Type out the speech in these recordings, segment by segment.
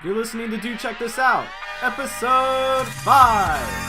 You're listening to Dude Check This Out, episode 5.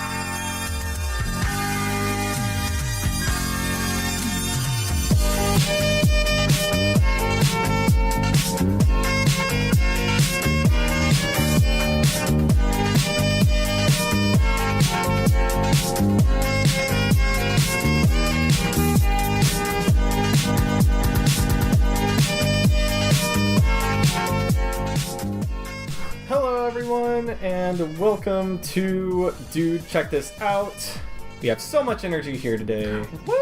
Hello everyone, and welcome to Dude Check This Out. We have so much energy here today. Woo!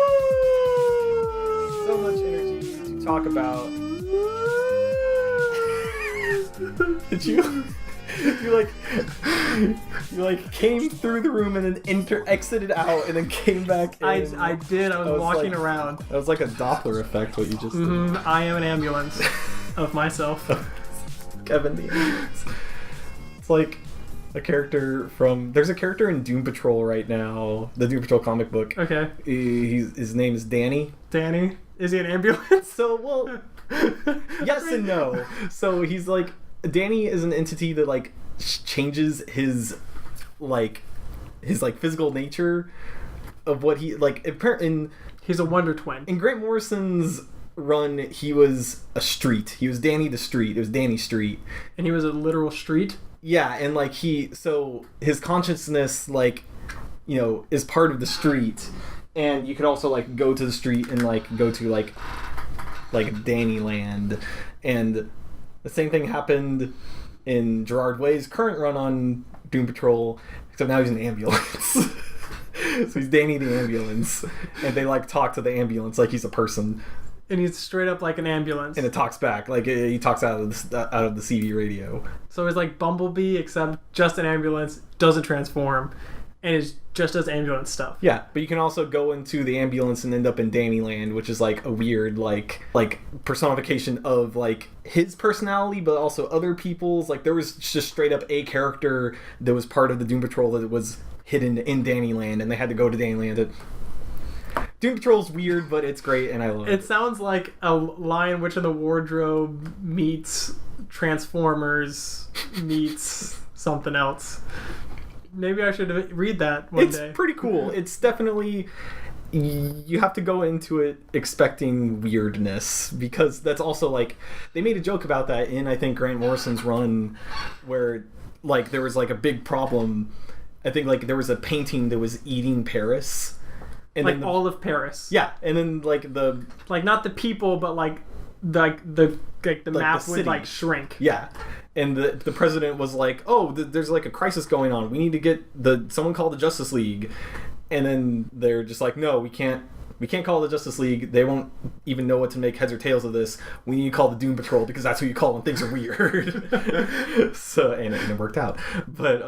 So much energy to talk about. Did you? You came through the room and then exited out and then came back in. I did. I was walking around. That was like a Doppler effect, what you just did. I am an ambulance of myself. Kevin the ambulance. It's like a character from... There's a character in Doom Patrol right now, the Doom Patrol comic book. Okay. His name is Danny. Danny? Is he an ambulance? So, well, yes and no. So he's like... Danny is an entity that, like, changes his physical nature of what he... Like, he's a Wonder Twin. In Grant Morrison's run, he was a street. He was Danny the Street. It was Danny Street. And he was a literal street? Yeah, and like so his consciousness, like, you know, is part of the street, and you could also like go to the street and like go to like Danny Land, and the same thing happened in Gerard Way's current run on Doom Patrol, except now he's an ambulance. So he's Danny the ambulance, and they like talk to the ambulance like he's a person. And he's straight up like an ambulance. And it talks back. Like, he talks out of the CB radio. So he's like Bumblebee, except just an ambulance, doesn't transform, and it just does ambulance stuff. Yeah, but you can also go into the ambulance and end up in Danny Land, which is like a weird, like personification of, like, his personality, but also other people's. Like, there was just straight up a character that was part of the Doom Patrol that was hidden in Danny Land, and they had to go to Danny Land to... Doom Patrol's weird, but it's great, and I love it. It sounds like a Lion Witch in the Wardrobe meets Transformers meets something else. Maybe I should read that one day. It's pretty cool. It's definitely... You have to go into it expecting weirdness, because that's also, like... They made a joke about that in, I think, Grant Morrison's run, where, like, there was, like, a big problem. I think, like, there was a painting that was eating Paris... And like all of Paris. Yeah, and then like the... Like not the people, but like the map would like shrink. Yeah, and the president was like, oh, there's like a crisis going on. We need to get someone call the Justice League. And then they're just like, no, we can't call the Justice League. They won't even know what to make heads or tails of this. We need to call the Doom Patrol because that's who you call when things are weird. So, and it worked out. But,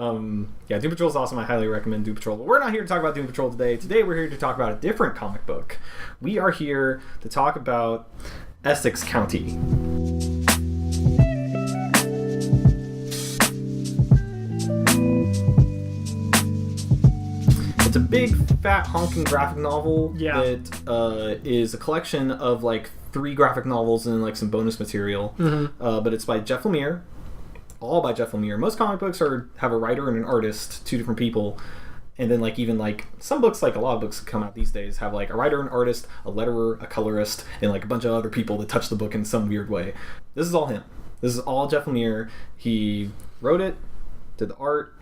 yeah, Doom Patrol is awesome. I highly recommend Doom Patrol. But we're not here to talk about Doom Patrol today. Today we're here to talk about a different comic book. We are here to talk about Essex County. It's a big, fat, honking graphic novel that is a collection of, like, 3 graphic novels and, like, some bonus material. Mm-hmm. But it's by Jeff Lemire. All by Jeff Lemire. Most comic books have a writer and an artist, 2 different people. And then, like, even, like, some books, like, a lot of books that come out these days have, like, a writer, an artist, a letterer, a colorist, and, like, a bunch of other people that touch the book in some weird way. This is all him. This is all Jeff Lemire. He wrote it, did the art,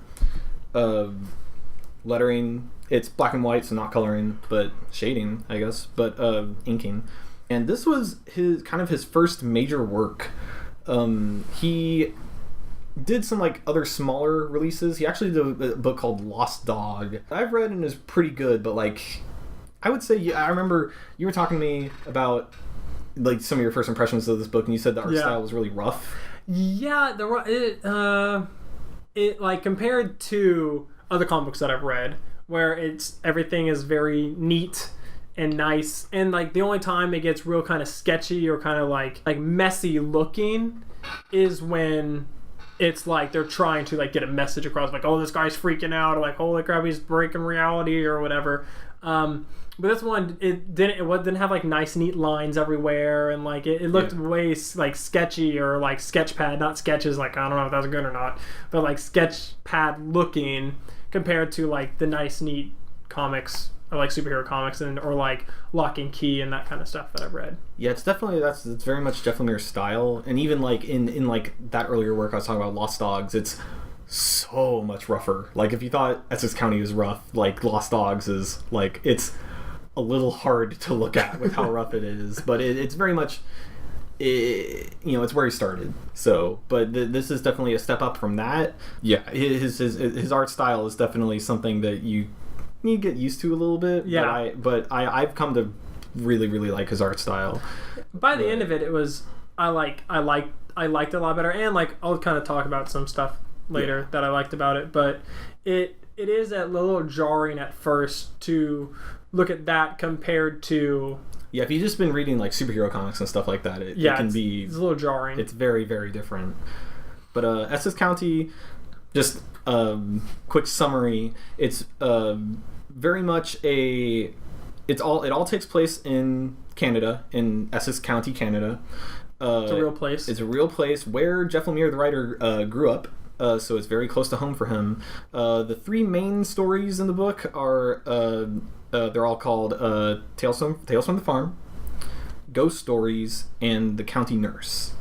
lettering. It's black and white, so not coloring, but shading, I guess, but inking. And this was his first major work. He did some like other smaller releases. He actually did a book called Lost Dog. I've read and is pretty good, but like I would say, I remember you were talking to me about like some of your first impressions of this book, and you said the art style was really rough. Yeah, it like compared to other comic books that I've read, where everything is very neat and nice, and like the only time it gets real kind of sketchy or kind of like messy looking is when it's like they're trying to like get a message across, like, oh, this guy's freaking out, or like, holy crap, he's breaking reality or whatever. But this one, it didn't have like nice neat lines everywhere, and like it looked way like sketchy, or like sketchpad, not sketches, like I don't know if that's good or not, but like sketchpad looking compared to like the nice neat comics, or like superhero comics, or like Lock and Key and that kind of stuff that I've read. Yeah, it's definitely it's very much Jeff Lemire's style, and even like in like that earlier work I was talking about, Lost Dogs, it's so much rougher. Like if you thought Essex County was rough, like Lost Dogs is like, it's a little hard to look at with how rough it is, but it's very much, it's where he started. So, but this is definitely a step up from that. Yeah, his art style is definitely something that you need to get used to a little bit. Yeah, but I've come to really, really like his art style. By the end of it, it was I liked it a lot better, and like I'll kind of talk about some stuff later that I liked about it, but it is a little jarring at first to look at that compared to... Yeah, if you've just been reading like superhero comics and stuff like that, it can be... It's a little jarring. It's very, very different. But Essex County, just quick summary, it's very much it all takes place in Canada, in Essex County, Canada. It's a real place. It's a real place where Jeff Lemire, the writer, grew up. So it's very close to home for him. The three main stories in the book are... they're all called Tales from the Farm, Ghost Stories, and The County Nurse.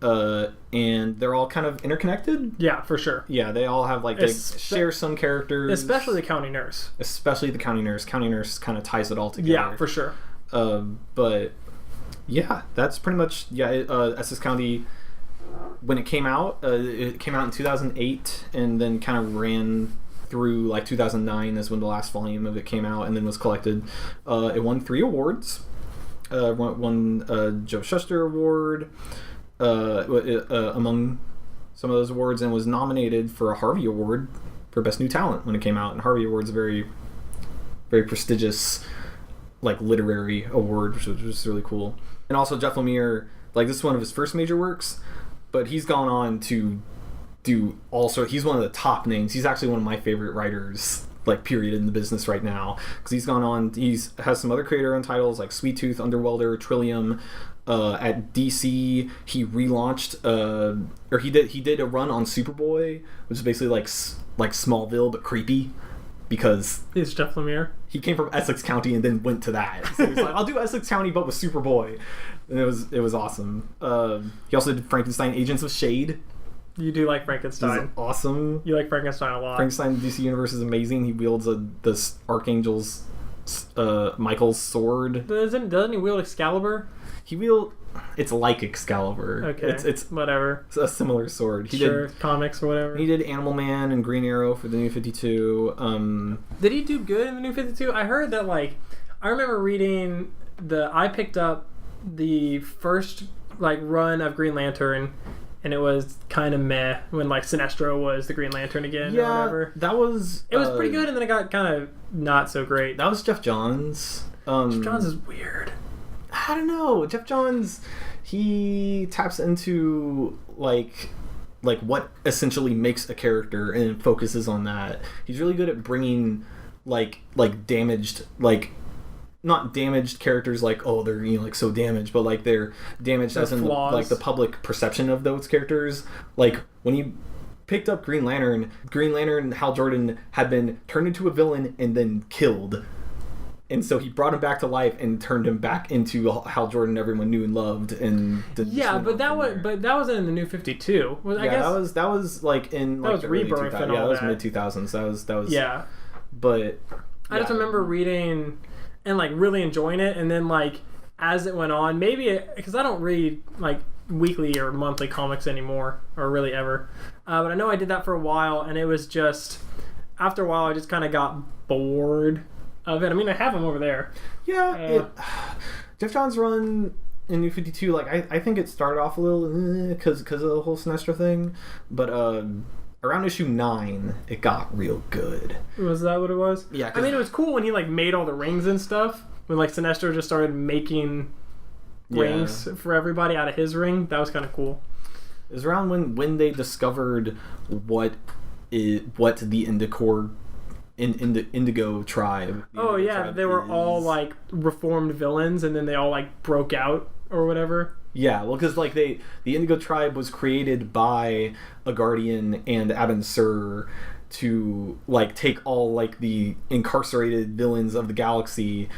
And they're all kind of interconnected. Yeah, for sure. Yeah, they all have they share some characters. Especially the County Nurse. Especially the County Nurse. County Nurse kind of ties it all together. Yeah, for sure. But yeah, that's pretty much Essex County. When it came out in 2008, and then kind of ran through like 2009 is when the last volume of it came out, and then was collected. It won 3 awards. Won Joe Shuster Award among some of those awards, and was nominated for a Harvey Award for Best New Talent when it came out. And Harvey Award's a very, very prestigious like literary award, which was really cool. And also Jeff Lemire, like this is one of his first major works, but he's gone on to do he's one of the top names. He's actually one of my favorite writers, like period, in the business right now, because he's gone on, has some other creator-owned titles like Sweet Tooth, Underwelder, Trillium. At DC, he relaunched or he did a run on Superboy, which is basically like Smallville but creepy, because it's Jeff Lemire. He came from Essex County and then went to that. So he's like, I'll do Essex County but with Superboy, and it was awesome. He also did Frankenstein Agents of Shade. You do like Frankenstein. Awesome. You like Frankenstein a lot. Frankenstein in the DC universe is amazing. He wields this Archangel's Michael's sword. Doesn't he wield Excalibur? It's like Excalibur. Okay. It's whatever. It's a similar sword. He did comics or whatever. He did Animal Man and Green Arrow for the New 52. Did he do good in the New 52? I heard that I remember reading I picked up the first run of Green Lantern, and it was kind of meh when Sinestro was the Green Lantern again or whatever. That was... It was pretty good, and then it got kind of not so great. That was Jeff Johns. Jeff Johns is weird. I don't know. Jeff Johns, he taps into what essentially makes a character and focuses on that. He's really good at bringing damaged not damaged characters they're so damaged, but they're damaged as in the public perception of those characters. Like when he picked up Green Lantern, Hal Jordan had been turned into a villain and then killed. And so he brought him back to life and turned him back into Hal Jordan everyone knew and loved. And but that wasn't in the New 52. I guess that was in that was Rebirth and all that was that. mid 2000s. That was yeah. But I just remember reading and really enjoying it, and then as it went on, maybe because I don't read weekly or monthly comics anymore, or really ever. But I know I did that for a while, and it was just after a while I just kind of got bored of it. I mean, I have them over there. Yeah, Jeff Johns' run in New 52, I think it started off a little because of the whole Sinestro thing, but around issue 9, it got real good. Was that what it was? Yeah. I mean, it was cool when he made all the rings and stuff. When Sinestro just started making rings for everybody out of his ring. That was kind of cool. It was around when they discovered what the Indigo tribe. Oh yeah, they were all like reformed villains, and then they all like broke out or whatever. Yeah, well, because like the Indigo tribe was created by a Guardian and Abin Sur to like take all like the incarcerated villains of the galaxy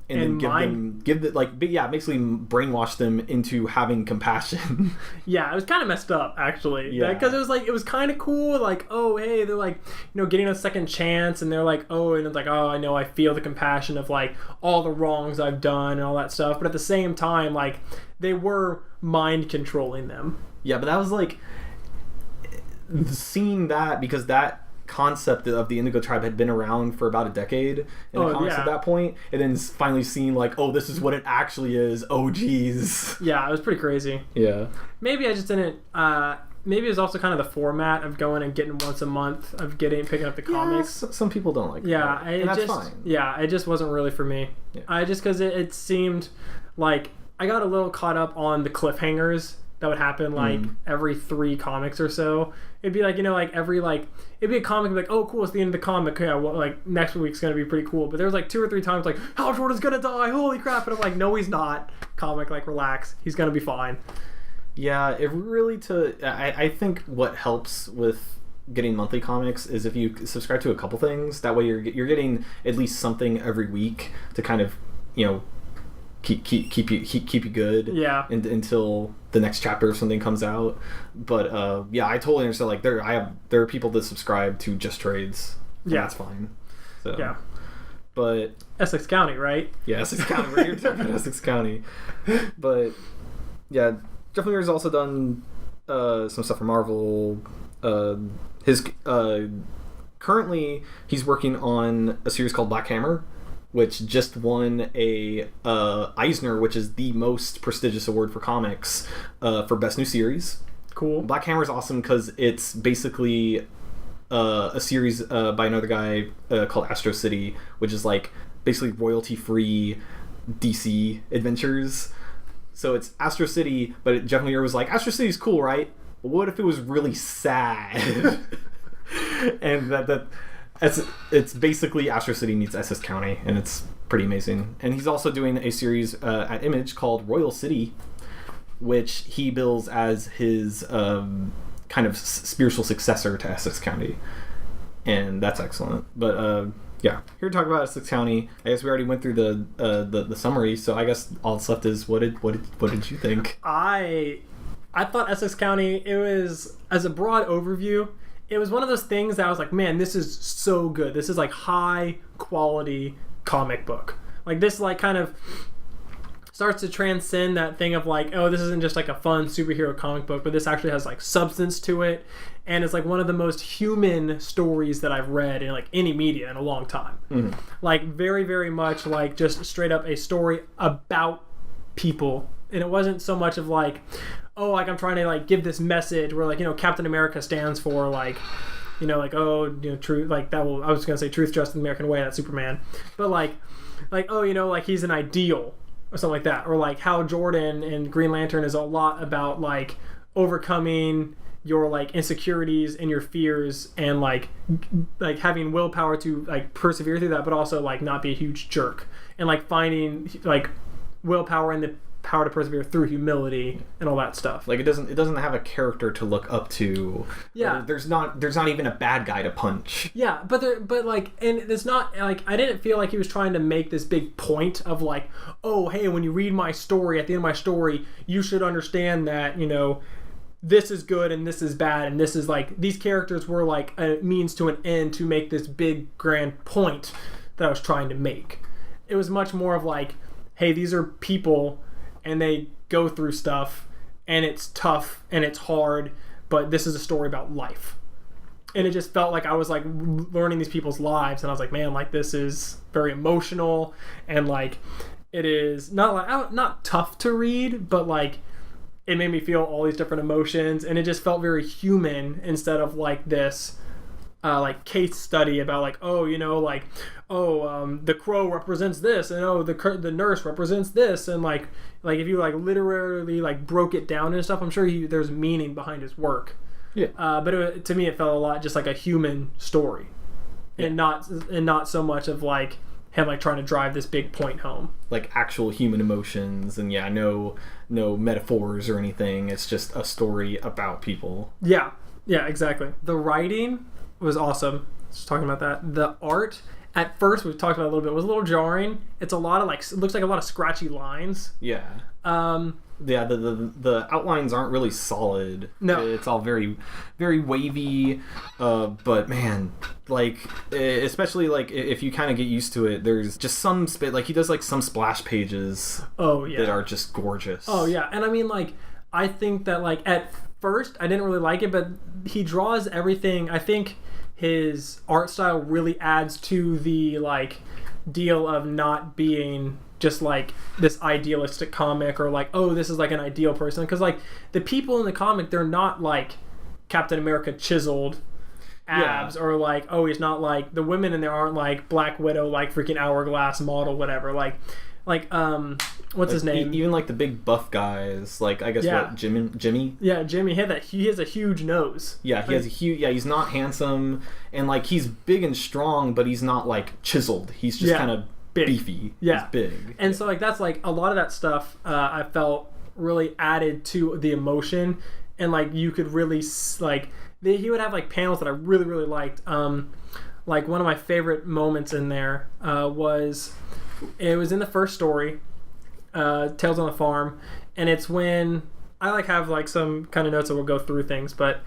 and then basically brainwash them into having compassion. Yeah, it was kind of messed up actually. Yeah, because it was kind of cool. Like, oh hey, they're like, getting a second chance, and they're like, oh, and it's like, oh, I know, I feel the compassion of like all the wrongs I've done and all that stuff. But at the same time, like, they were mind controlling them. Yeah, but that was like seeing that, because that concept of the Indigo tribe had been around for about a decade in the comics at that point, and then finally seeing like, oh, this is what it actually is. Oh geez. Yeah, it was pretty crazy. Yeah, maybe I just didn't maybe it was also kind of the format of going and getting once a month of picking up the comics. Some people don't like that. And that's fine. Yeah, it just wasn't really for me. I just because it seemed like I got a little caught up on the cliffhangers that would happen like every 3 comics or so. It'd be like, like every like, it'd be a comic, like, oh cool, it's the end of the comic. Yeah, well, like next week's gonna be pretty cool. But there was like 2 or 3 times like, Hal Jordan's gonna die, holy crap! And I'm like, no, he's not. Comic, like, relax, he's gonna be fine. Yeah, it really I think what helps with getting monthly comics is if you subscribe to a couple things. That way you're getting at least something every week to kind of keep you good. Yeah. Until the next chapter of something comes out. But I totally understand. Like there are people that subscribe to just trades. Yeah, that's fine. So, yeah. But Essex County, right? Yeah, Essex County. We're here talking about Essex County. But yeah, Jeff Lemire's also done some stuff for Marvel. Currently he's working on a series called Black Hammer, which just won a Eisner, which is the most prestigious award for comics, for Best New Series. Cool. Black Hammer is awesome because it's basically a series by another guy called Astro City, which is like basically royalty-free DC adventures. So it's Astro City, but Jeff Lemire was like, Astro City's cool, right? What if it was really sad? And it's basically Astro City meets Essex County, and it's pretty amazing. And he's also doing a series at Image called Royal City, which he bills as his kind of spiritual successor to Essex County, and that's excellent. But here to talk about Essex County. I guess we already went through the summary, so I guess all that's left is what did you think? I thought Essex County, it was, as a broad overview, it was one of those things that I was like, man, this is so good. This is like high quality comic book. Like this like kind of starts to transcend that thing of like, oh, this isn't just like a fun superhero comic book, but this actually has like substance to it. And it's like one of the most human stories that I've read in like any media in a long time. Mm-hmm. Like very, very much like just straight up a story about people. And it wasn't so much of like, oh, like I'm trying to like give this message where like, Captain America stands for like, truth, like that will, I was going to say truth, justice, the American way, that's Superman. But like, oh, like he's an ideal or something like that. Or like Hal Jordan and Green Lantern is a lot about like overcoming your like insecurities and your fears and like having willpower to like persevere through that, but also like not be a huge jerk and like finding like willpower and the power to persevere through humility and all that stuff. Like it doesn't have a character to look up to. Yeah, there's not even a bad guy to punch. Yeah, but it's not like I didn't feel like he was trying to make this big point of like, oh hey, when you read my story, at the end of my story, you should understand that this is good and this is bad, and this is like these characters were like a means to an end to make this big grand point that I was trying to make. It was much more of like, hey, these are people and they go through stuff and it's tough and it's hard, but this is a story about life. And it just felt like I was like learning these people's lives, and I was like, man, like this is very emotional, and like it is not tough to read, but like it made me feel all these different emotions, and it just felt very human instead of like this like case study about like, oh, you know, like, oh, the crow represents this, and oh, the nurse represents this, and like if you like literally like broke it down and stuff, I'm sure there's meaning behind his work. Yeah. But to me, it felt a lot just like a human story, and not so much of like him like trying to drive this big point home. Like actual human emotions, and no metaphors or anything. It's just a story about people. Yeah, exactly. The writing was awesome. Just talking about that. The art, at first we've talked about it a little bit, was a little jarring. It's a lot of like, it looks like a lot of scratchy lines. Yeah. The outlines aren't really solid. No. It's all very, very wavy. But man, like, especially like if you kind of get used to it, there's just some like he does like some splash pages. Oh yeah. That are just gorgeous. Oh yeah, and I mean like I think that like at first I didn't really like it, but he draws everything. I think his art style really adds to the like deal of not being just like this idealistic comic or like, oh, this is like an ideal person, because like the people in the comic, they're not like Captain America chiseled abs, or like, oh, he's not like, the women in there aren't like Black Widow like freaking hourglass model whatever, like what's his name, even like the big buff guys, like I guess what, Jimmy Jimmy he has a huge nose. He has a huge, he's not handsome, and like he's big and strong, but he's not like chiseled, he's just kind of beefy. He's big. And so like that's like a lot of that stuff I felt really added to the emotion, and like you could really like he would have like panels that I really really liked. Like one of my favorite moments in there was in the first story, Tales on the Farm, and it's when I like have like some kind of notes that will go through things, but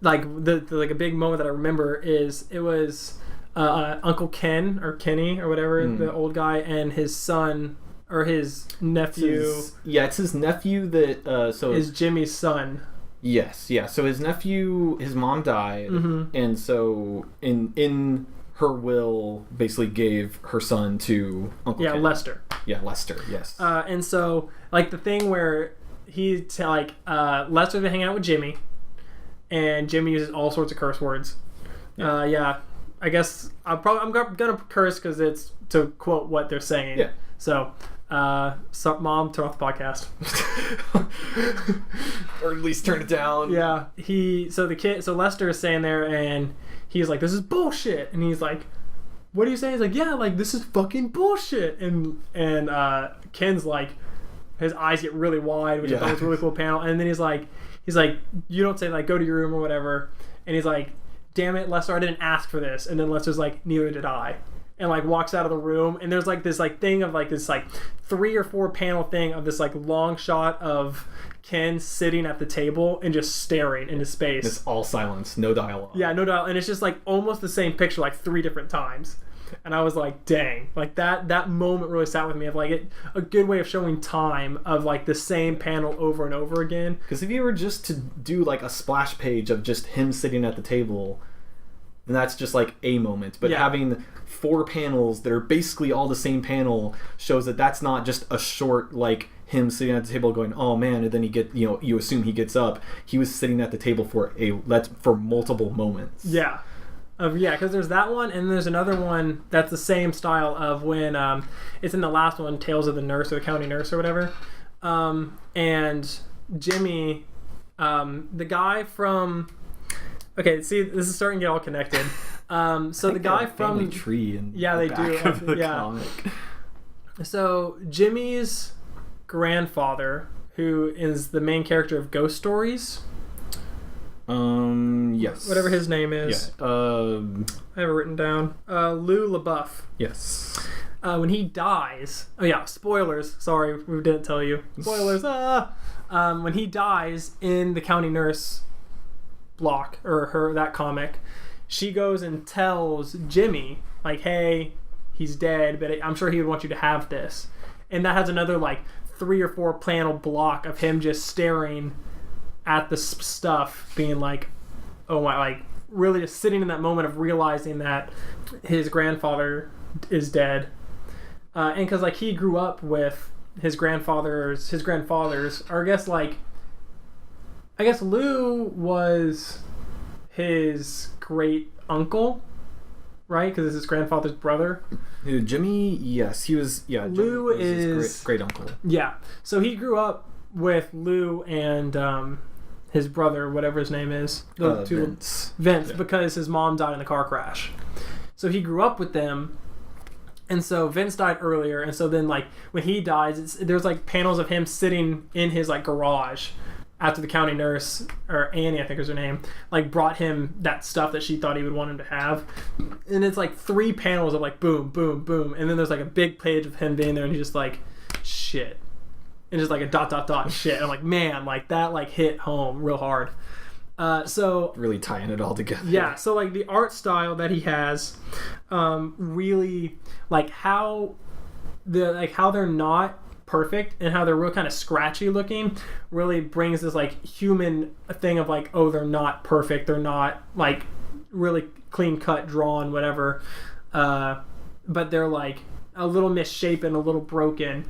like the like a big moment that I remember is it was Uncle Ken or Kenny or whatever, the old guy, and his son or his nephew. It's his nephew that is Jimmy's son. Yes, yeah. So his nephew, his mom died, and so in her will basically gave her son to Uncle Ken. Lester. Yeah, Lester. Yes. And so like the thing where Lester's been hanging out with Jimmy, and Jimmy uses all sorts of curse words. I guess I'm gonna curse because it's to quote what they're saying. Yeah. So, Mom, turn off the podcast, or at least turn it down. Yeah. So Lester is saying there, and he's like, "This is bullshit," and he's like, "What are you saying?" He's like, "Yeah, like this is fucking bullshit," and Ken's like, his eyes get really wide, which I thought was a really cool panel, and then he's like, "You don't say like go to your room or whatever," and he's like, "Damn it, Lester, I didn't ask for this," and then Lester's like, "Neither did I," and like walks out of the room, and there's like this like thing of like this like 3 or 4 panel thing of this like long shot of Ken sitting at the table and just staring into space. It's all silence, no dialogue. Yeah, no dialogue, and it's just like almost the same picture like 3 different times. And I was like, dang, like that moment really sat with me of like a good way of showing time of like the same panel over and over again. Because if you were just to do like a splash page of just him sitting at the table, then that's just like a moment. But having 4 panels that are basically all the same panel shows that that's not just a short like him sitting at the table going, oh man, and then you assume he gets up. He was sitting at the table for multiple moments. Yeah. Because there's that one, and there's another one that's the same style of when it's in the last one, Tales of the Nurse or the County Nurse or whatever, and Jimmy, the guy from. Okay, see, this is starting to get all connected. So the guy from family tree and they do. Of the comic. So Jimmy's grandfather, who is the main character of Ghost Stories. Yes. Whatever his name is. Yeah. I have it written down. Lou LaBeouf. Yes. When he dies... Oh yeah, spoilers. Sorry, we didn't tell you. Spoilers. When he dies in the County Nurse block, or that comic, she goes and tells Jimmy, like, hey, he's dead, but I'm sure he would want you to have this. And that has another, like, 3 or 4 panel block of him just staring at the stuff, being like, oh my, like really just sitting in that moment of realizing that his grandfather is dead, and because like he grew up with his grandfathers, or I guess Lou was his great uncle, right? Because it's his grandfather's brother. Jimmy, yes, he was. Yeah, Lou Jimmy was is his great uncle. Yeah, so he grew up with Lou and his brother, whatever his name is, Vince. Vince, because his mom died in a car crash. So he grew up with them. And so Vince died earlier, and so then like when he dies, there's like panels of him sitting in his like garage after the county nurse, or Annie I think is her name, like brought him that stuff that she thought he would want him to have. And it's like 3 panels of like boom, boom, boom, and then there's like a big page of him being there, and he's just like shit, and just like a ... shit. And I'm like, man, like that like hit home real hard. So really tying it all together. Yeah, so like the art style that he has, really like how they're not perfect and how they're real kind of scratchy looking, really brings this like human thing of like, oh, they're not perfect, they're not like really clean cut drawn, whatever, but they're like a little misshapen, a little broken.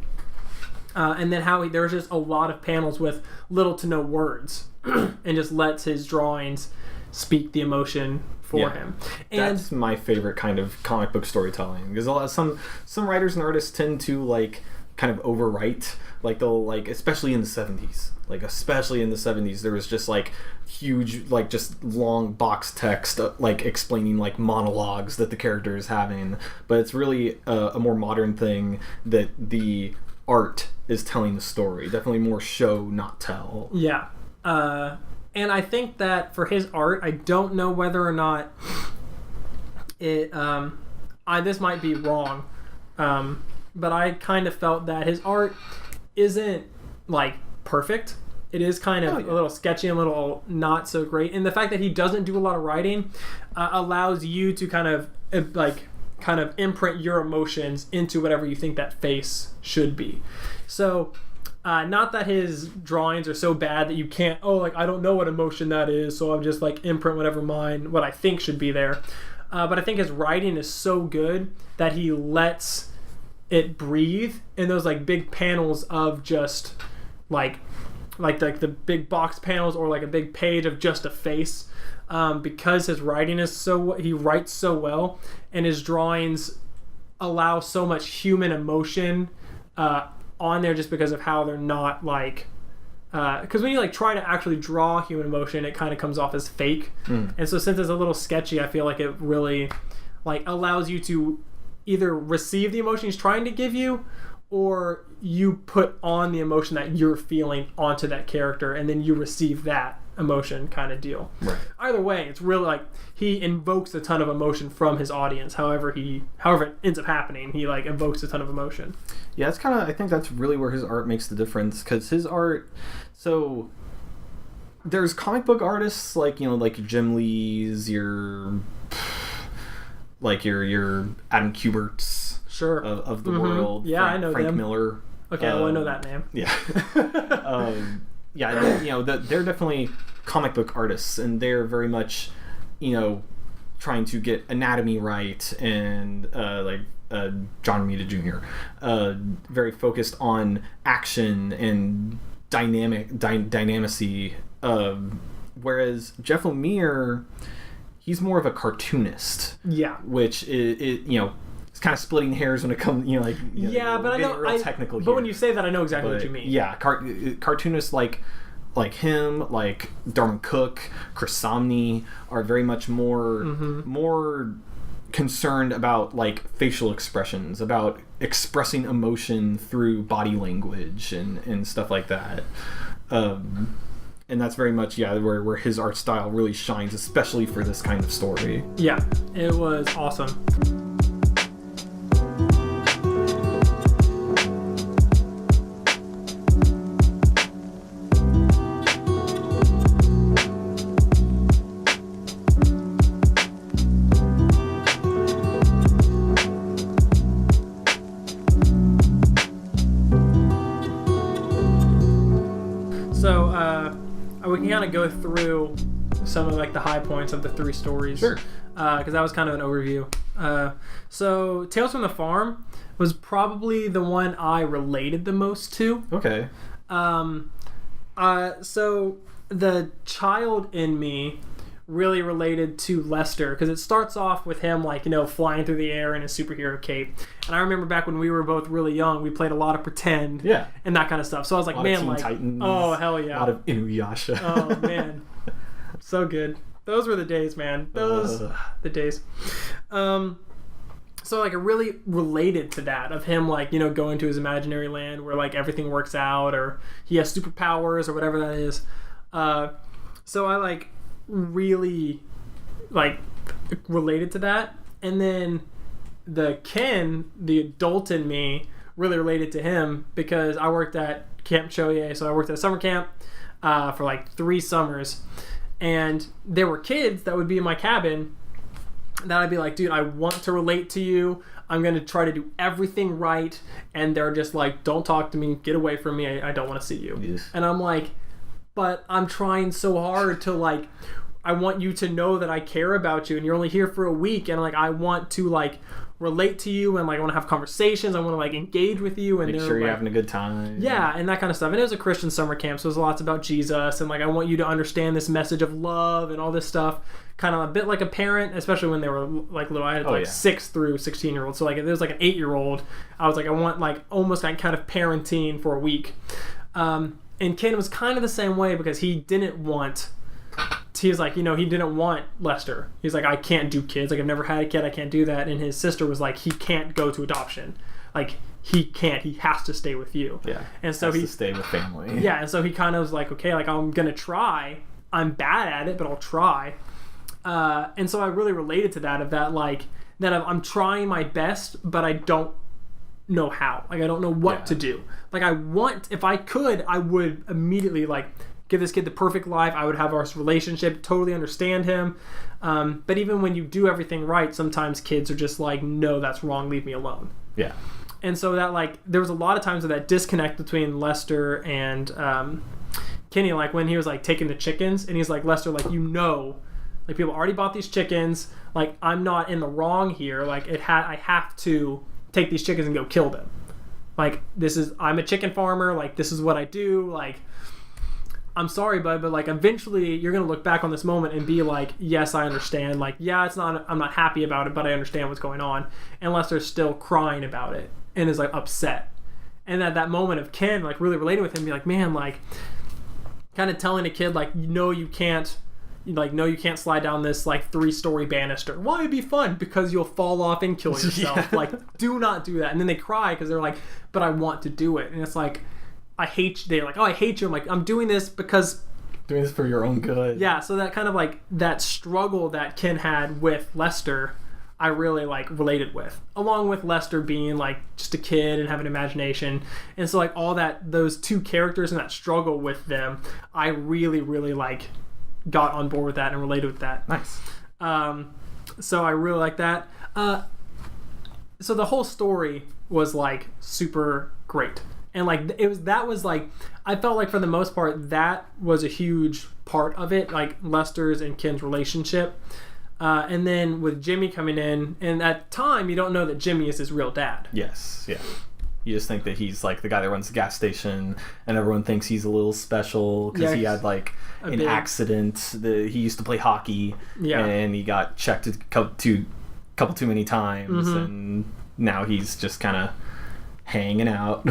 And then how there's just a lot of panels with little to no words and just lets his drawings speak the emotion for him. And that's my favorite kind of comic book storytelling, because some writers and artists tend to like kind of overwrite, like they'll like, especially in the 70s, there was just like huge, like just long box text like explaining like monologues that the character is having, but it's really a more modern thing that the art is telling the story. Definitely more show, not tell. Yeah. And I think that for his art, I don't know whether or not it, this might be wrong, but I kind of felt that his art isn't like perfect. It is kind of a little sketchy and a little not so great. And the fact that he doesn't do a lot of writing allows you to kind of imprint your emotions into whatever you think that face should be. So not that his drawings are so bad that you can't, I don't know what emotion that is, so I'm just like imprint what I think should be there. But I think his writing is so good that he lets it breathe in those like big panels of just like the big box panels, or like a big page of just a face. Because his writing is he writes so well, and his drawings allow so much human emotion on there, just because of how they're not like, because when you like try to actually draw human emotion, it kind of comes off as fake. And so since it's a little sketchy, I feel like it really like allows you to either receive the emotion he's trying to give you, or you put on the emotion that you're feeling onto that character, and then you receive that emotion kind of deal. Right. Either way, it's really like he invokes a ton of emotion from his audience. However it ends up happening, he like invokes a ton of emotion. Yeah, it's kind of, I think that's really where his art makes the difference, because his art, so there's comic book artists like, like Jim Lee's, your Adam Kubert's, sure, of the world. Yeah, I know Frank them. Miller. Okay, I know that name. Yeah. They're definitely comic book artists, and they're very much, trying to get anatomy right, and John Romita Jr. Very focused on action and dynamicy. Whereas Jeff Lemire, he's more of a cartoonist. Yeah. Which is it's kind of splitting hairs when it comes, but I know real technical here. But when you say that, I know exactly what you mean. Yeah, cartoonists like him, like Darwin Cook, Chris Samnee are very much more concerned about like facial expressions, about expressing emotion through body language and stuff like that. And that's very much where his art style really shines, especially for this kind of story. Yeah, it was awesome. We can kind of go through some of like the high points of the 3 stories. Sure. Because that was kind of an overview. So Tales from the Farm was probably the one I related the most to. Okay. So the child in me really related to Lester, because it starts off with him like, you know, flying through the air in his superhero cape. And I remember back when we were both really young, we played a lot of pretend, and that kind of stuff. So I was like, man, like, Titans, oh hell yeah, a lot of Inuyasha. Oh man, so good. Those were the days, man. The days. So like, it really related to that of him, like, you know, going to his imaginary land where like everything works out, or he has superpowers or whatever that is. So I like really like related to that. And then the Ken, the adult in me, really related to him because I worked at Camp Choye. So I worked at a summer camp for like 3 summers, and there were kids that would be in my cabin that I'd be like, dude, I want to relate to you. I'm going to try to do everything right. And they're just like, don't talk to me. Get away from me. I don't want to see you. Yes. And I'm like, but I'm trying so hard to like, I want you to know that I care about you, and you're only here for a week. And like, I want to like relate to you, and like, I want to have conversations. I want to like engage with you. And make sure you're like, having a good time. Yeah, and that kind of stuff. And it was a Christian summer camp, so it was lots about Jesus. And like, I want you to understand this message of love and all this stuff. Kind of a bit like a parent, especially when they were like little. I had 6 through 16-year-olds. So like, if there was like an 8-year-old, I was like, I want like almost like kind of parenting for a week. And Ken was kind of the same way, because he didn't want, he was like, you know, he didn't want Lester. He's like, I can't do kids. Like, I've never had a kid. I can't do that. And his sister was like, he can't go to adoption. Like, he can't. He has to stay with you. Yeah. And so he has to stay with family. Yeah. And so he kind of was like, okay, like, I'm going to try. I'm bad at it, but I'll try. And so I really related to that, of that, like, that I'm trying my best, but I don't know how. Like, I don't know what to do. Like, I want, if I could, I would immediately like give this kid the perfect life. I would have our relationship, totally understand him. But even when you do everything right, sometimes kids are just like, no, that's wrong, leave me alone. Yeah. And so that, like, there was a lot of times of that disconnect between Lester and Kenny, like when he was like taking the chickens, and he's like, Lester, like, you know, like, people already bought these chickens, like, I'm not in the wrong here, like, I have to take these chickens and go kill them. Like, I'm a chicken farmer, like, this is what I do, like, I'm sorry, bud, but like, eventually you're gonna look back on this moment and be like, yes, I understand, like, yeah, I'm not happy about it, but I understand what's going on. And Lester's still crying about it and is like upset. And at that moment of Ken like really relating with him, be like, man, like, kind of telling a kid like, no, you can't slide down this like 3-story banister. Why? It'd be fun, because you'll fall off and kill yourself. Yeah. Like, do not do that. And then they cry because they're like, but I want to do it. And it's like, I hate you. They're like, oh, I hate you. I'm like, I'm doing this because... Doing this for your own good. Yeah, so that kind of like, that struggle that Ken had with Lester, I really like related with. Along with Lester being like just a kid and having imagination. And so like all that, those 2 characters and that struggle with them, I really, really like got on board with that and related with that. Nice. So I really like that. So the whole story was like super great. And like, I felt like for the most part, that was a huge part of it, like Lester's and Ken's relationship. And then with Jimmy coming in, and at the time, you don't know that Jimmy is his real dad. Yes, yeah. You just think that he's like the guy that runs the gas station, and everyone thinks he's a little special because he had like an accident. He used to play hockey, and he got checked a couple too many times, and now he's just kind of hanging out.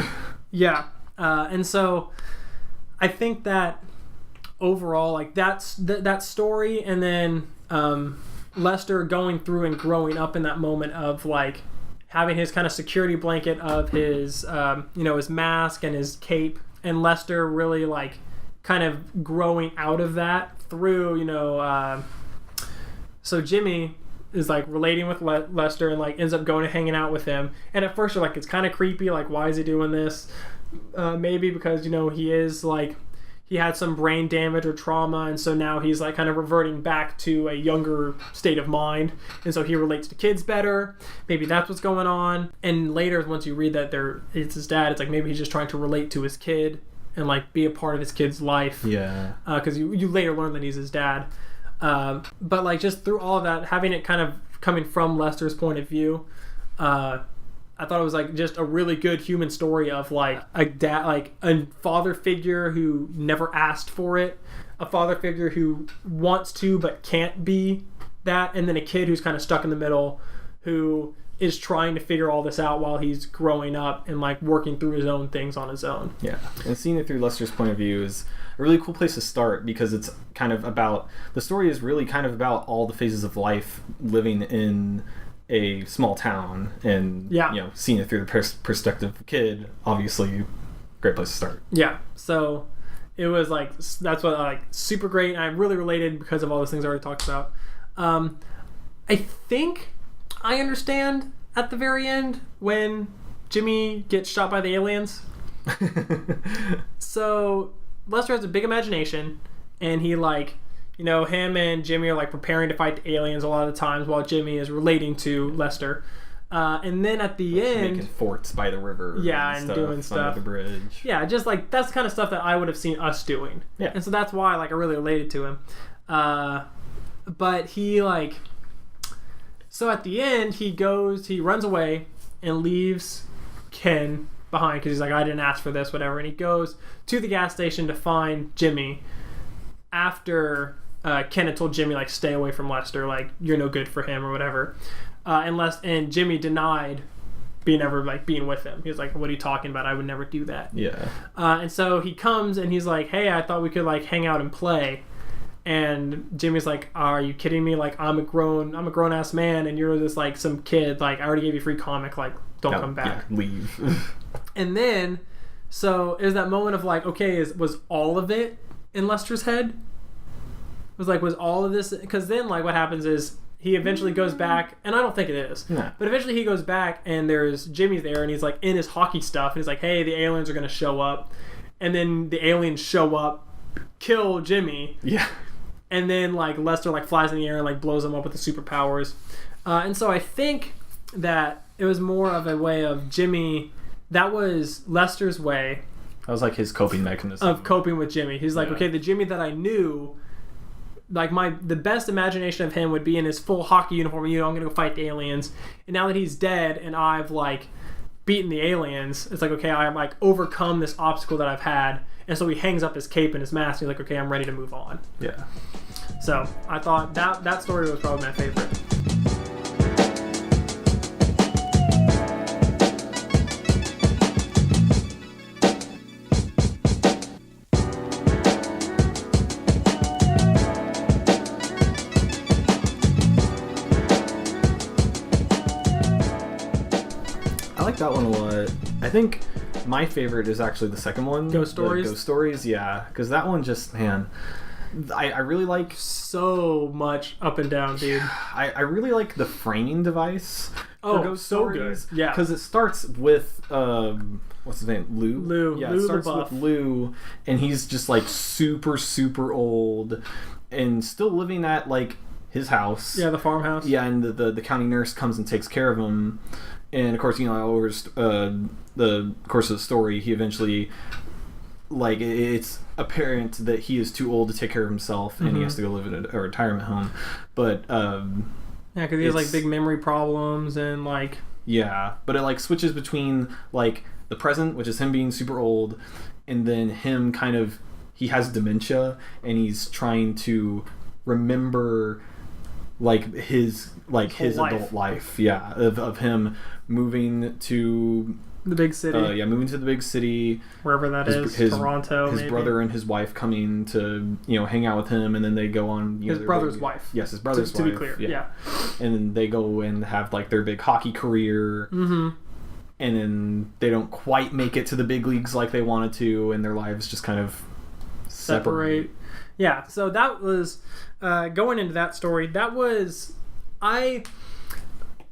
Yeah, and so I think that overall, like, that's that story, and then Lester going through and growing up in that moment of like having his kind of security blanket of his his mask and his cape, and Lester really like kind of growing out of that through so Jimmy is like relating with Lester and like ends up going and hanging out with him, and at first you're like, it's kind of creepy, like, why is he doing this? Maybe because he is like, he had some brain damage or trauma, and so now he's like kind of reverting back to a younger state of mind, and so he relates to kids better. Maybe that's what's going on. And later, once you read that it's his dad, it's like maybe he's just trying to relate to his kid and like be a part of his kid's life. Yeah. Because you later learn that he's his dad. But like, just through all of that, having it kind of coming from Lester's point of view, I thought it was like just a really good human story of like a dad, like a father figure who never asked for it, a father figure who wants to but can't be that, and then a kid who's kind of stuck in the middle who is trying to figure all this out while he's growing up and like working through his own things on his own. Yeah, and seeing it through Lester's point of view is a really cool place to start, because it's kind of about, the story is really kind of about all the phases of life living in a small town, and seeing it through the perspective of a kid, obviously great place to start. Yeah, so it was like, that's what I like, super great, and I really related because of all those things I already talked about. I think I understand at the very end when Jimmy gets shot by the aliens. So Lester has a big imagination, and he like, him and Jimmy are like preparing to fight the aliens a lot of the times while Jimmy is relating to Lester. And then at the end, making forts by the river, and doing stuff under the bridge. Yeah, just like that's the kind of stuff that I would have seen us doing. Yeah, and so that's why like I really related to him. But he like, so at the end he runs away and leaves Ken behind because he's like, I didn't ask for this, whatever. And he goes to the gas station to find Jimmy after Ken had told Jimmy like, stay away from Lester, like you're no good for him or whatever. And Jimmy denied being with him. He was like, what are you talking about? I would never do that. Yeah. And so he comes and he's like, hey, I thought we could like hang out and play. And Jimmy's like, are you kidding me? Like, I'm a grown ass man, and you're this like some kid. Like, I already gave you a free comic. Like, don't come back. Yeah, leave. And then, so is that moment of like, okay, was all of it in Lester's head? Was all of this? Because then like what happens is he eventually goes back, and I don't think it is. No. But eventually he goes back, and there's Jimmy there, and he's like in his hockey stuff, and he's like, hey, the aliens are gonna show up, and then the aliens show up, kill Jimmy. Yeah. And then like Lester like flies in the air and like blows him up with the superpowers. And so I think that it was more of a way of Jimmy. That was Lester's way. That was like his coping mechanism of coping with Jimmy. He's like, okay, the Jimmy that I knew, like the best imagination of him would be in his full hockey uniform. I'm gonna go fight the aliens. And now that he's dead and I've like beaten the aliens, it's like, okay, I've like overcome this obstacle that I've had. And so he hangs up his cape and his mask. And he's like, okay, I'm ready to move on. Yeah. So I thought that story was probably my favorite. I like that one a lot. I think my favorite is actually the second one. Ghost Stories? Ghost Stories, yeah. Because that one just, man, I really like... So much up and down, dude. I really like the framing device for Ghost Stories. Good. Yeah. Because it starts with, what's his name? Lou? Yeah, Lou it starts the Buff. with Lou, and he's just like super, super old and still living at like his house. Yeah, the farmhouse. Yeah, and the county nurse comes and takes care of him. And of course, over the course of the story, he eventually, like, it's apparent that he is too old to take care of himself, and he has to go live in a retirement home. But yeah, because he has like big memory problems and like but it like switches between like the present, which is him being super old, and then him kind of, he has dementia, and he's trying to remember like his adult life, of him moving to the big city. Moving to the big city, wherever that is, Toronto. His maybe. brother and his wife coming to hang out with him, and then they go on. His brother's wife. Yes, his brother's wife. To be clear, yeah. And then they go and have like their big hockey career. Mm-hmm. And then they don't quite make it to the big leagues like they wanted to, and their lives just kind of separate. Yeah, so that was going into that story. That was I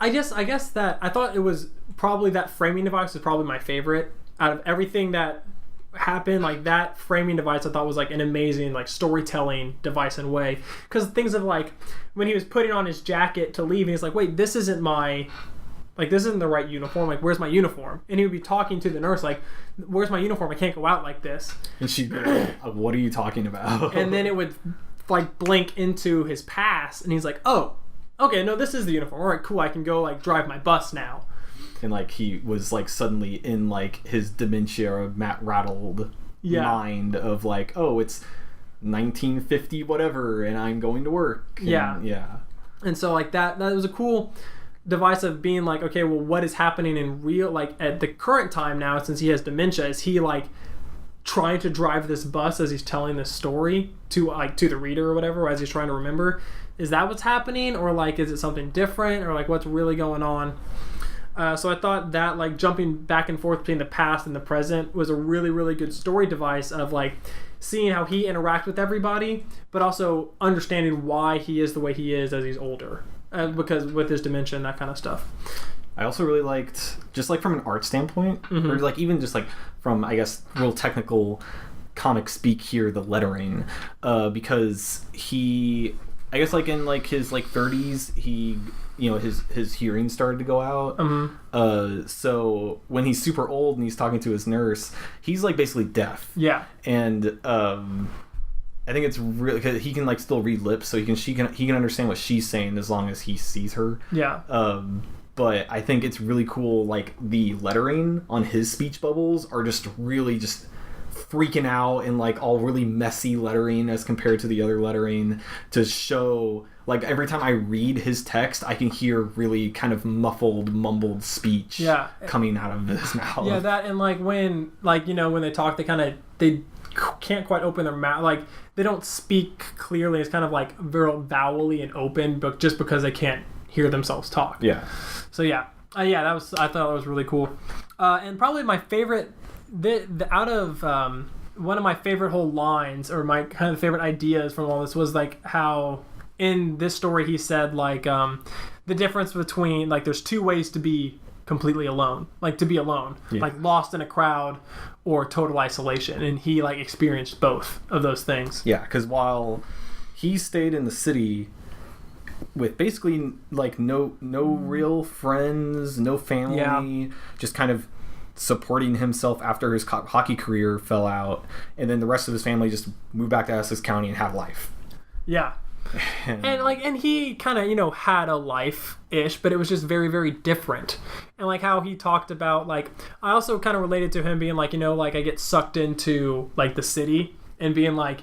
guess that I thought it was probably that framing device was probably my favorite out of everything that happened. Like that framing device I thought was like an amazing like storytelling device in a way, because things of like when he was putting on his jacket to leave and he's like, wait, this isn't the right uniform, like where's my uniform? And he would be talking to the nurse like, where's my uniform? I can't go out like this. And she'd be like, what are you talking about? And then it would like blink into his past, and he's like, oh, okay, no, this is the uniform. All right, cool, I can go like drive my bus now. And like he was like suddenly in like his dementia or rattled mind of like, oh, it's 1950 whatever, and I'm going to work. Yeah. And so like that was a cool device of being like, okay, well, what is happening in real, like at the current time now, since he has dementia? Is he like trying to drive this bus as he's telling this story to the reader or whatever, as he's trying to remember? Is that what's happening, or like is it something different, or like what's really going on? So I thought that like jumping back and forth between the past and the present was a really, really good story device of like seeing how he interacts with everybody, but also understanding why he is the way he is as he's older, because with his dementia and that kind of stuff. I also really liked, just like from an art standpoint, or like even just like from, I guess, real technical comic speak here, the lettering, because he, I guess like in like his like 30s, he, you know, his hearing started to go out. So when he's super old and he's talking to his nurse, he's like basically deaf. Yeah. And I think it's really, cause he can like still read lips, so he can understand what she's saying as long as he sees her. Yeah. But I think it's really cool, like the lettering on his speech bubbles are just really just freaking out, and like all really messy lettering as compared to the other lettering, to show like every time I read his text I can hear really kind of muffled, mumbled speech coming out of his mouth. Yeah, that, and like when, like, you know, when they talk, they can't quite open their mouth, like they don't speak clearly. It's kind of like very vowely and open, but just because they can't hear themselves talk. Yeah. So I thought that was really cool. And probably my favorite, out of one of my favorite whole lines, or my kind of favorite ideas from all this, was like how in this story he said like the difference between, like, there's two ways to be completely alone, like to be alone, like lost in a crowd or total isolation, and he like experienced both of those things. Yeah, because while he stayed in the city with basically like no real friends, no family, just kind of supporting himself after his hockey career fell out, and then the rest of his family just moved back to Essex County and had life. Yeah. and he kind of, you know, had a life-ish, but it was just very, very different. And like how he talked about, like, I also kind of related to him being like, you know, like I get sucked into like the city, and being like,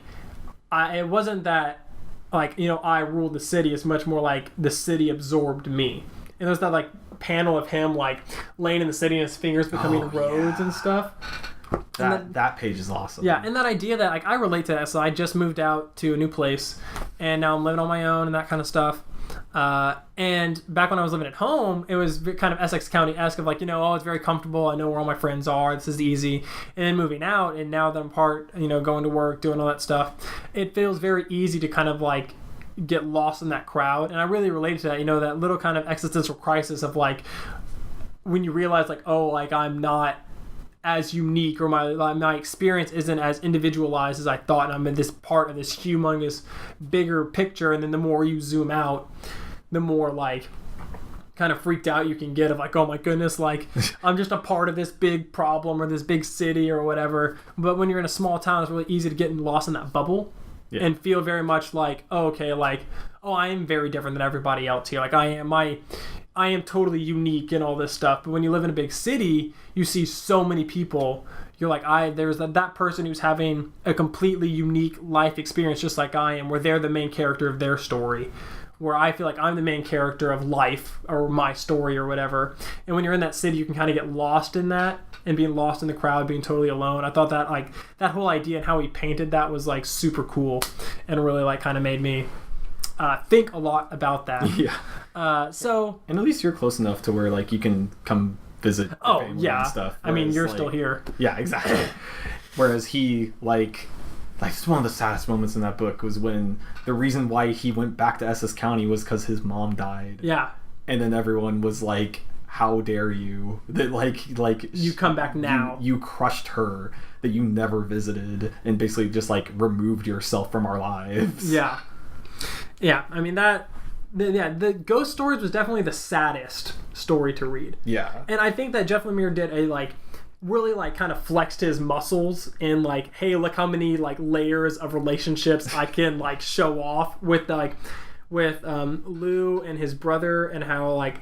it wasn't that like, you know, I ruled the city. It's much more like the city absorbed me. And there's that like panel of him like laying in the city and his fingers becoming roads and stuff. That page is awesome. Yeah, and that idea that like I relate to that. So I just moved out to a new place, and now I'm living on my own and that kind of stuff. And back when I was living at home, it was kind of Essex County-esque of like, you know, oh, it's very comfortable. I know where all my friends are. This is easy. And then moving out, and now that I'm part, you know, going to work, doing all that stuff, it feels very easy to kind of like get lost in that crowd. And I really related to that, you know, that little kind of existential crisis of like, when you realize like, oh, like I'm not as unique, or my experience isn't as individualized as I thought, and I'm in this part of this humongous bigger picture. And then the more you zoom out, the more like kind of freaked out you can get of like, oh my goodness, like I'm just a part of this big problem or this big city or whatever. But when you're in a small town, it's really easy to get lost in that bubble and feel very much like, oh, okay, like, oh, I am very different than everybody else here. Like I am totally unique and all this stuff. But when you live in a big city, you see so many people. You're like, there's that person who's having a completely unique life experience just like I am, where they're the main character of their story, where I feel like I'm the main character of life or my story or whatever. And when you're in that city, you can kind of get lost in that, and being lost in the crowd, being totally alone. I thought that like that whole idea and how he painted that was like super cool, and really like kind of made me think a lot about that. Yeah. So, and at least you're close enough to where like you can come visit your family and stuff. I mean, you're still here. Yeah, exactly. Whereas he like it's one of the saddest moments in that book was when the reason why he went back to Essex County was because his mom died. Yeah. And then everyone was like, how dare you, that like you come back now, you crushed her, that you never visited, and basically just like removed yourself from our lives. Yeah. I mean the ghost stories was definitely the saddest story to read. Yeah. And I think that Jeff Lemire did a like really like kind of flexed his muscles in like, hey, look how many like layers of relationships I can like show off with Lou and his brother, and how like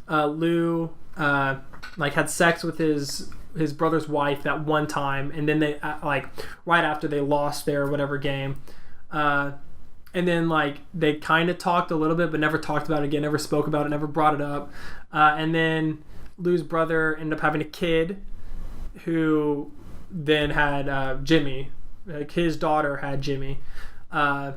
Lou like had sex with his his brother's wife that one time, and then they like right after they lost their whatever game, and then like they kind of talked a little bit, but never talked about it again, never spoke about it, never brought it up, and then Lou's brother ended up having a kid, who then had Jimmy, like his daughter had Jimmy, and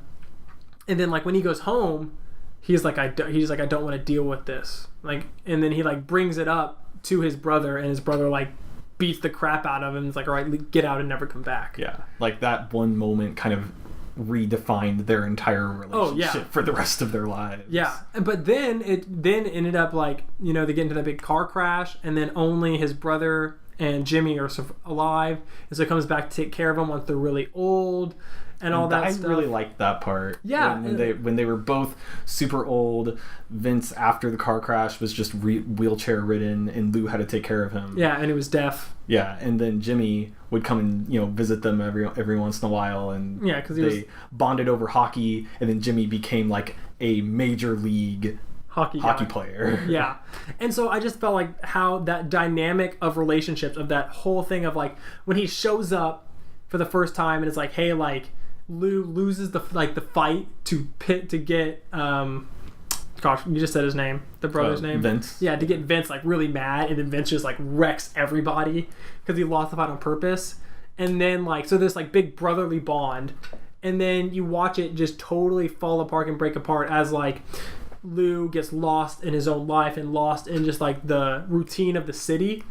then like when he goes home, he's like I don't want to deal with this, like, and then he like brings it up to his brother, and his brother like beats the crap out of him. It's like, all right, get out and never come back. Yeah, like that one moment kind of redefined their entire relationship for the rest of their lives. Yeah, but then it ended up like, you know, they get into that big car crash, and then only his brother and Jimmy are alive, and so he comes back to take care of them once they're really old. And all that stuff. I really liked that part. Yeah. When they were both super old, Vince, after the car crash, was just wheelchair ridden, and Lou had to take care of him. Yeah, and he was deaf. Yeah, and then Jimmy would come and, you know, visit them every once in a while, and yeah, because they bonded over hockey, and then Jimmy became like a major league hockey player. Yeah. And so I just felt like how that dynamic of relationships, of that whole thing of like when he shows up for the first time and it's like, hey, like Lou loses the fight to get gosh, you just said his name, the brother's name, Vince. Yeah, to get Vince like really mad, and then Vince just like wrecks everybody because he lost the fight on purpose. And then like, so this like big brotherly bond, and then you watch it just totally fall apart and break apart as like Lou gets lost in his own life and lost in just like the routine of the city,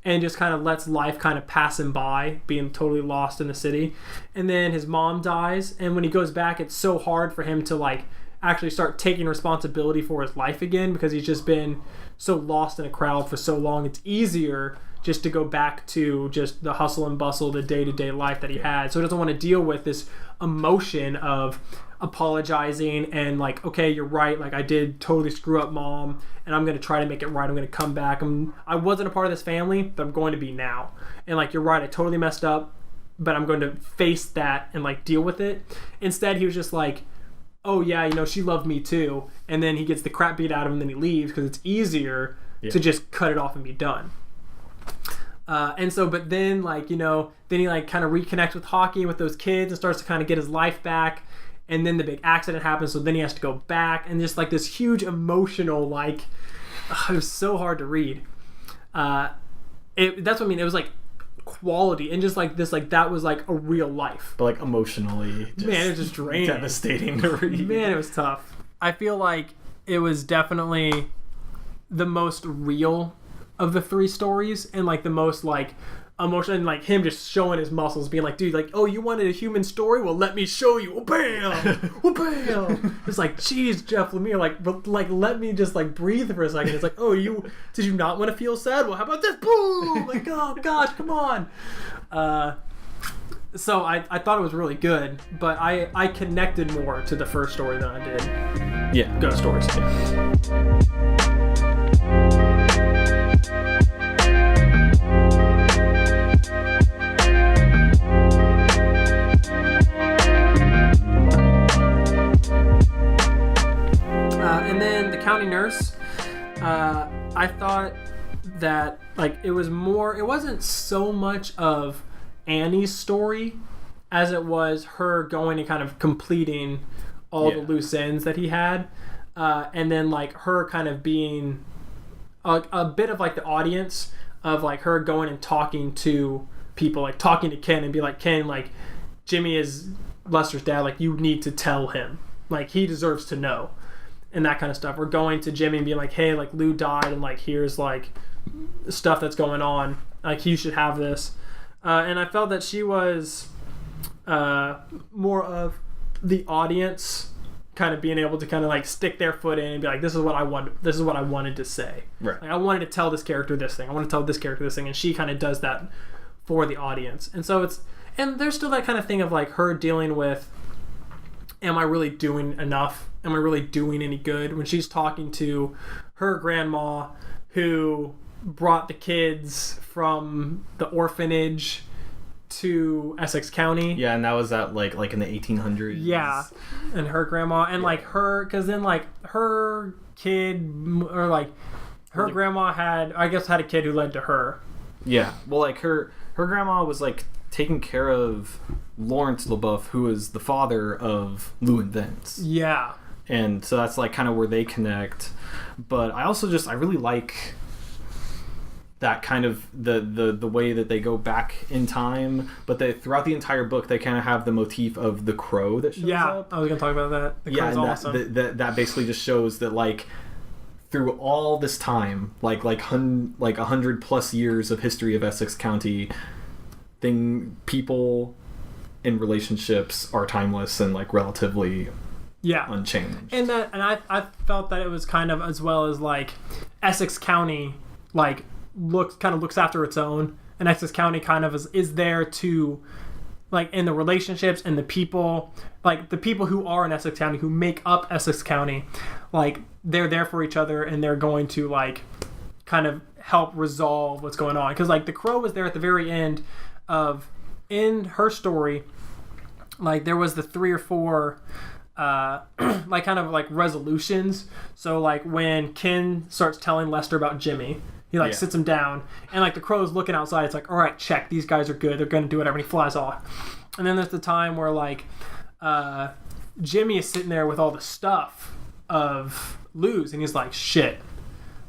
and just kind of lets life kind of pass him by, being totally lost in the city. And then his mom dies, and when he goes back, it's so hard for him to like actually start taking responsibility for his life again, because he's just been so lost in a crowd for so long. It's easier just to go back to just the hustle and bustle, the day-to-day life that he had. So he doesn't want to deal with this emotion of apologizing and like, okay, you're right, like I did totally screw up, Mom, and I'm going to try to make it right. I'm going to come back. I wasn't a part of this family, but I'm going to be now. And like, you're right, I totally messed up, but I'm going to face that and like deal with it. Instead, he was just like, oh yeah, you know, she loved me too. And then he gets the crap beat out of him, and then he leaves because it's easier to just cut it off and be done. And so, but then like, you know, then he like kind of reconnects with hockey with those kids and starts to kind of get his life back. And then the big accident happens, so then he has to go back, and just like this huge emotional, like, it was so hard to read. That's what I mean. It was like quality, and just like this, like that was like a real life. But like emotionally, man, it was just draining, devastating to read. Man, it was tough. I feel like it was definitely the most real of the three stories, and like the most like emotion, and like him just showing his muscles, being like, dude, like, oh, you wanted a human story? Well, let me show you. Oh, bam! Oh, bam! It's like, geez, Jeff Lemire, like, but like, let me just like breathe for a second. It's like, oh, did you not want to feel sad? Well, how about this? Boom! Like, oh gosh, come on. So I thought it was really good, but I connected more to the first story than I did Ghost Stories. And then the county nurse, I thought that like it wasn't so much of Annie's story as it was her going and kind of completing all the loose ends that he had, and then like her kind of being a bit of like the audience of like her going and talking to people, like talking to Ken and be like, Ken, like Jimmy is Lester's dad, like you need to tell him, like he deserves to know. And that kind of stuff. Or going to Jimmy and being like, hey, like Lou died, and like here's like stuff that's going on, like you should have this. And I felt that she was more of the audience kind of being able to kind of like stick their foot in and be like, this is what I wanted to say. Right. Like, I wanted to tell this character this thing. I want to tell this character this thing. And she kind of does that for the audience. And so and there's still that kind of thing of like her dealing with, am I really doing enough? Am I really doing any good? When she's talking to her grandma, who brought the kids from the orphanage to Essex County. Yeah, and that was at like in the 1800s. Yeah, and her grandma, and like her, because then like her kid, or like her grandma had a kid who led to her. Yeah. Well, like her grandma was like taking care of Lawrence LaBeouf, who is the father of Lou and Vince. Yeah. And so that's like kind of where they connect. But I also I really like that kind of the way that they go back in time, but throughout the entire book they kind of have the motif of the crow that shows up. I was gonna talk about that. The crow's awesome. That basically just shows that like through all this time, like 100+ years of history of Essex County, people in relationships are timeless and like relatively unchanged. And I felt that it was kind of, as well as like Essex County like looks after its own, and Essex County kind of is there to like in the relationships and the people, like the people who are in Essex County, who make up Essex County, like they're there for each other, and they're going to like kind of help resolve what's going on. Because like the crow was there at the very end of, in her story, like there was the 3 or 4 like kind of like resolutions. So like when Ken starts telling Lester about Jimmy, he like sits him down, and like the crow's looking outside. It's like, all right, check, these guys are good, they're gonna do whatever, and he flies off. And then there's the time where like Jimmy is sitting there with all the stuff of Lou's, and he's like, shit,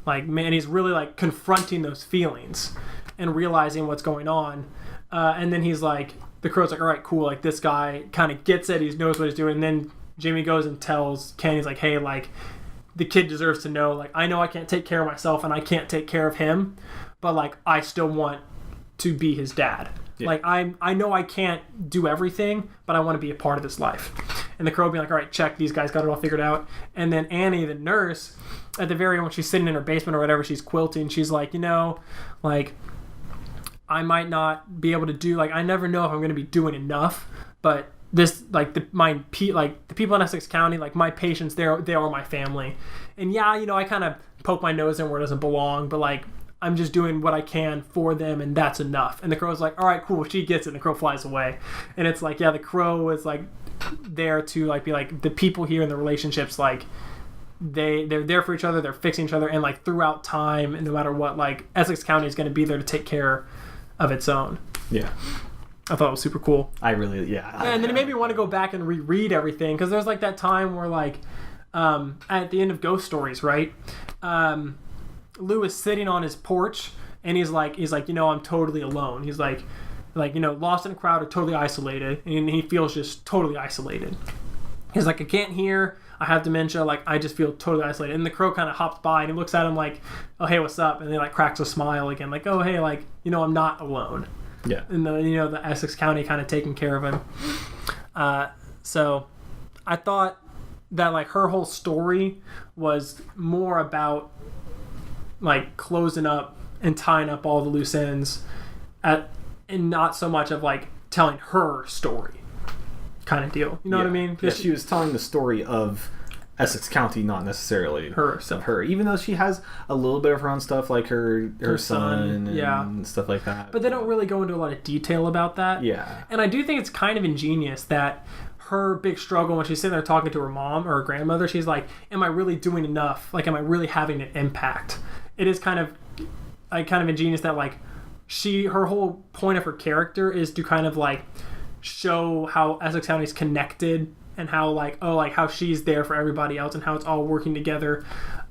like, man, he's really like confronting those feelings and realizing what's going on. And then he's like, the crow's like, all right, cool, like this guy kind of gets it, he knows what he's doing. And then Jimmy goes and tells Ken, he's like, hey, like the kid deserves to know, like, I know I can't take care of myself and I can't take care of him, but like I still want to be his dad. Yeah. Like I know I can't do everything, but I want to be a part of this life. And the crow being like, all right, check, these guys got it all figured out. And then Annie, the nurse, at the very end when she's sitting in her basement or whatever, she's quilting, she's like, you know, like I might not be able to do, like I never know if I'm going to be doing enough, but this, like the people in Essex County, like my patients, they are my family. And yeah, you know, I kind of poke my nose in where it doesn't belong, but like I'm just doing what I can for them, and that's enough. And the crow's like, all right, cool, she gets it, and the crow flies away. And it's like, yeah, the crow is like there to like be like, the people here in the relationships, like they're there for each other, they're fixing each other, and like throughout time, and no matter what, like Essex County is going to be there to take care of its own. Yeah. I thought it was super cool. And then it made me want to go back and reread everything, because there's like that time where like at the end of Ghost Stories, right? Lou is sitting on his porch, and he's like, you know, I'm totally alone. He's like, you know, lost in a crowd or totally isolated, and he feels just totally isolated. He's like, I can't hear, I have dementia, like I just feel totally isolated. And the crow kind of hops by and he looks at him like, oh hey, what's up? And then like cracks a smile again, like, oh hey, like, you know, I'm not alone. Yeah. And the Essex County kind of taking care of him. So I thought that like her whole story was more about like closing up and tying up all the loose ends, and not so much of like telling her story kind of deal. You know what I mean? Yeah, she was telling the story of Essex County, not necessarily her, even though she has a little bit of her own stuff, like her son and stuff like that. But they don't really go into a lot of detail about that. Yeah. And I do think it's kind of ingenious that her big struggle when she's sitting there talking to her mom or her grandmother, she's like, am I really doing enough? Like, am I really having an impact? It is kind of ingenious that like her whole point of her character is to kind of like show how Essex County is connected, and how like, oh, like how she's there for everybody else, and how it's all working together,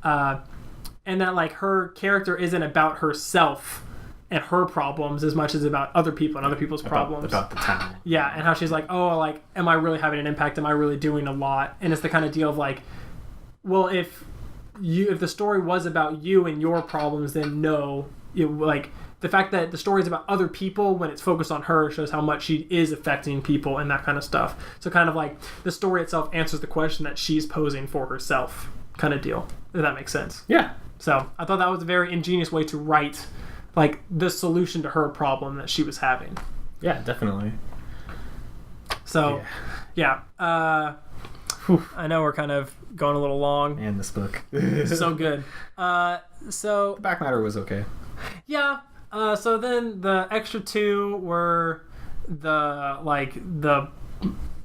and that like her character isn't about herself and her problems as much as about other people and other people's problems. About the town. Yeah, and how she's like, oh, like, am I really having an impact? Am I really doing a lot? And it's the kind of deal of like, well, if the story was about you and your problems, then no, like the fact that the story is about other people when it's focused on her shows how much she is affecting people and that kind of stuff. So kind of like the story itself answers the question that she's posing for herself, kind of deal, if that makes sense. Yeah. So I thought that was a very ingenious way to write like the solution to her problem that she was having. Yeah, definitely. So yeah. I know we're kind of going a little long. And this book. So good. So the back matter was okay. Yeah. So then the extra 2 were the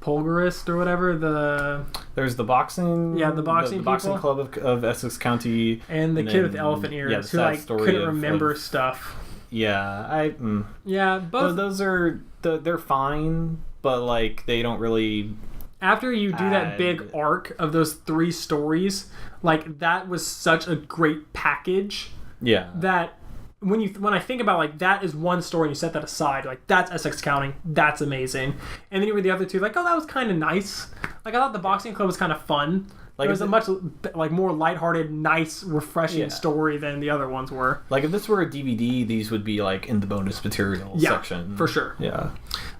Polgarist or whatever. There's the boxing. Yeah, the boxing club of Essex County, and the kid with the elephant ears who like couldn't remember stuff. Yeah, both. Those are they're fine, but like they don't really. After you do that big arc of those 3 stories, like that was such a great package. Yeah. That when I think about like that is one story and you set that aside, like that's Essex County, that's amazing. And then you read the other 2, like, oh, that was kind of nice. Like I thought the boxing club was kind of fun. Like it was a much like more lighthearted, nice, refreshing story than the other ones were. Like if this were a DVD, these would be like in the bonus material section. For sure. Yeah.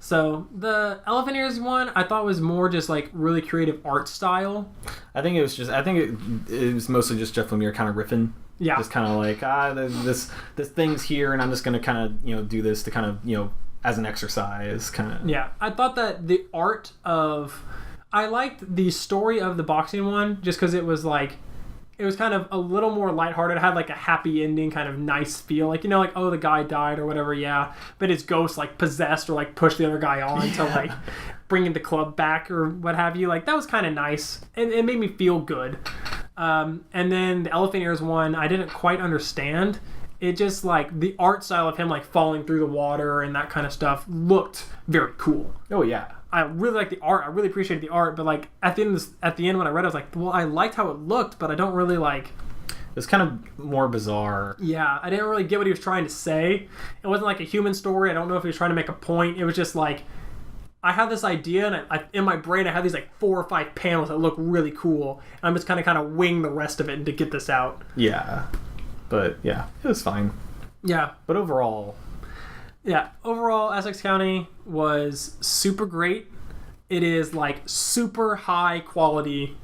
So the Elephant Ears one, I thought was more just like really creative art style. I think it was mostly just Jeff Lemire kind of riffing. Yeah. Just kind of like this thing's here, and I'm just gonna kind of do this to kind of as an exercise kind of. Yeah, I thought that the art of. I liked the story of the boxing one just because it was kind of a little more lighthearted. It had like a happy ending, kind of nice feel. Like, like, oh, the guy died or whatever, yeah. But his ghost like possessed or like pushed the other guy on to like bring the club back or what have you. Like that was kind of nice. And it made me feel good. And then the Elephant Ears one, I didn't quite understand. It just like the art style of him like falling through the water and that kind of stuff looked very cool. Oh, yeah. I really like the art. I really appreciate the art, but like at the end when I read it, I was like, well, I liked how it looked, but I don't really like. It was kind of more bizarre. Yeah, I didn't really get what he was trying to say. It wasn't like a human story. I don't know if he was trying to make a point. It was just like, I have this idea, and I in my brain I have these like 4 or 5 panels that look really cool, and I'm just kind of wing the rest of it to get this out. Yeah, but yeah, it was fine. Yeah, but overall. Yeah, overall, Essex County was super great. It is like super high quality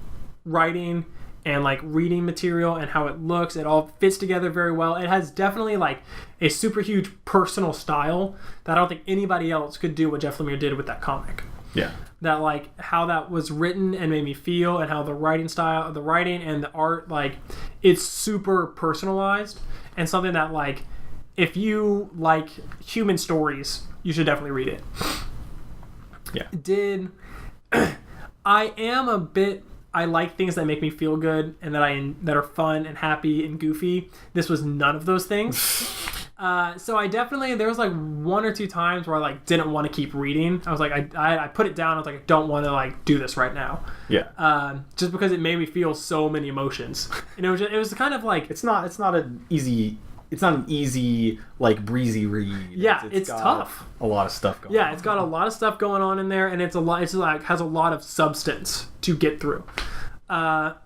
writing and like reading material and how it looks. It all fits together very well. It has definitely like a super huge personal style that I don't think anybody else could do what Jeff Lemire did with that comic. Yeah. That like how that was written and made me feel, and how the writing and the art, like it's super personalized and something that like if you like human stories, you should definitely read it. Yeah. I like things that make me feel good and that are fun and happy and goofy. This was none of those things. So I definitely, there was like 1 or 2 times where I like didn't want to keep reading. I was like, I put it down. I was like, I don't want to like do this right now. Yeah. Just because it made me feel so many emotions. And it was kind of like, it's not an easy like breezy read. Yeah, it's tough. A lot of stuff going on. Yeah, it's got a lot of stuff going on in there, and it's like has a lot of substance to get through. But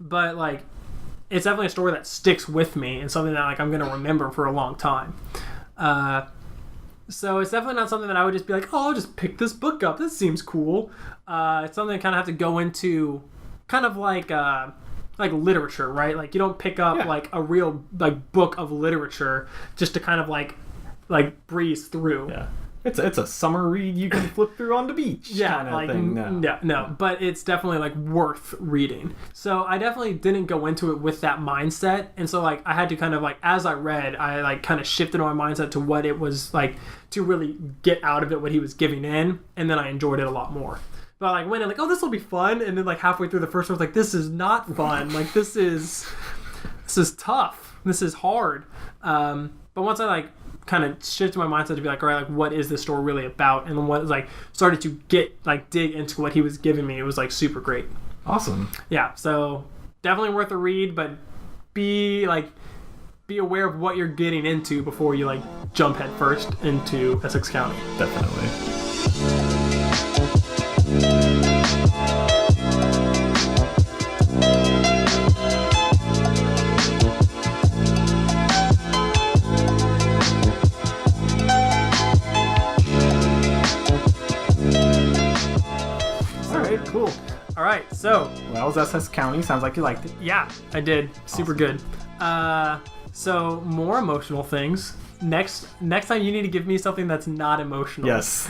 like it's definitely a story that sticks with me and something that like I'm gonna remember for a long time. So it's definitely not something that I would just be like, oh, I'll just pick this book up. This seems cool. It's something I kind of have to go into, kind of like literature, right? Like you don't pick up like a real like book of literature just to kind of like breeze through. Yeah, it's a summer read you can flip through on the beach. Yeah, kind of like thing. No, but it's definitely like worth reading. So I definitely didn't go into it with that mindset, and so like I had to kind of like as I read, I like kind of shifted my mindset to what it was like to really get out of it what he was giving in, and then I enjoyed it a lot more. But like went in like, oh, this will be fun, and then like halfway through the first one, I was like, this is not fun. Like this is tough. This is hard. But once I like kind of shifted my mindset to be like, all right, like what is this story really about? And then what like started to get like dig into what he was giving me, it was like super great. Awesome. Yeah. So definitely worth a read, but be aware of what you're getting into before you like jump head first into Essex County. Definitely. Alright, cool. Alright, so that was Essex County. Sounds like you liked it. Yeah, I did. Super good. So more emotional things. Next time you need to give me something that's not emotional. Yes.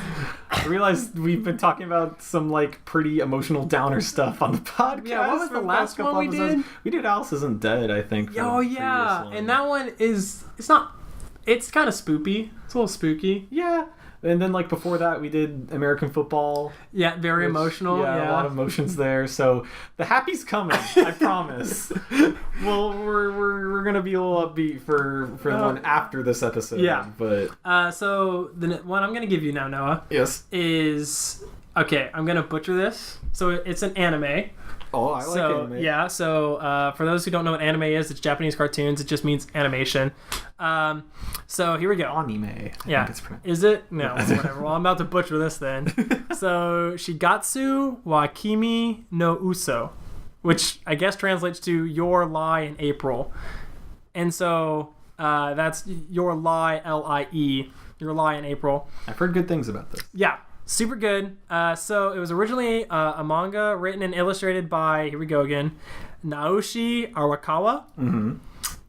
I realized we've been talking about some like pretty emotional downer stuff on the podcast. Yeah, what was the last one we did? We did Alice Isn't Dead, I think. Oh yeah, and that one it's kind of spoopy. It's a little spooky. Yeah. And then, like, before that, we did American football. Yeah, very emotional. Yeah, a lot of emotions there. So the happy's coming, I promise. Well, we're gonna be a little upbeat for the one after this episode. Yeah. But so the one I'm gonna give you now, Noah, yes, is okay. I'm gonna butcher this. So it's an anime. Oh, I like anime. Yeah, so for those who don't know what anime is, it's Japanese cartoons. It just means animation. So here we go. Anime. I think it's pronounced. Is it? No, whatever. Well, I'm about to butcher this then. So, Shigatsu wa Kimi no Uso, which I guess translates to Your Lie in April. And so that's Your Lie, L-I-E, Your Lie in April. I've heard good things about this. Yeah. Super good. So it was originally a manga written and illustrated by, here we go again, Naoshi Arakawa. Mm-hmm.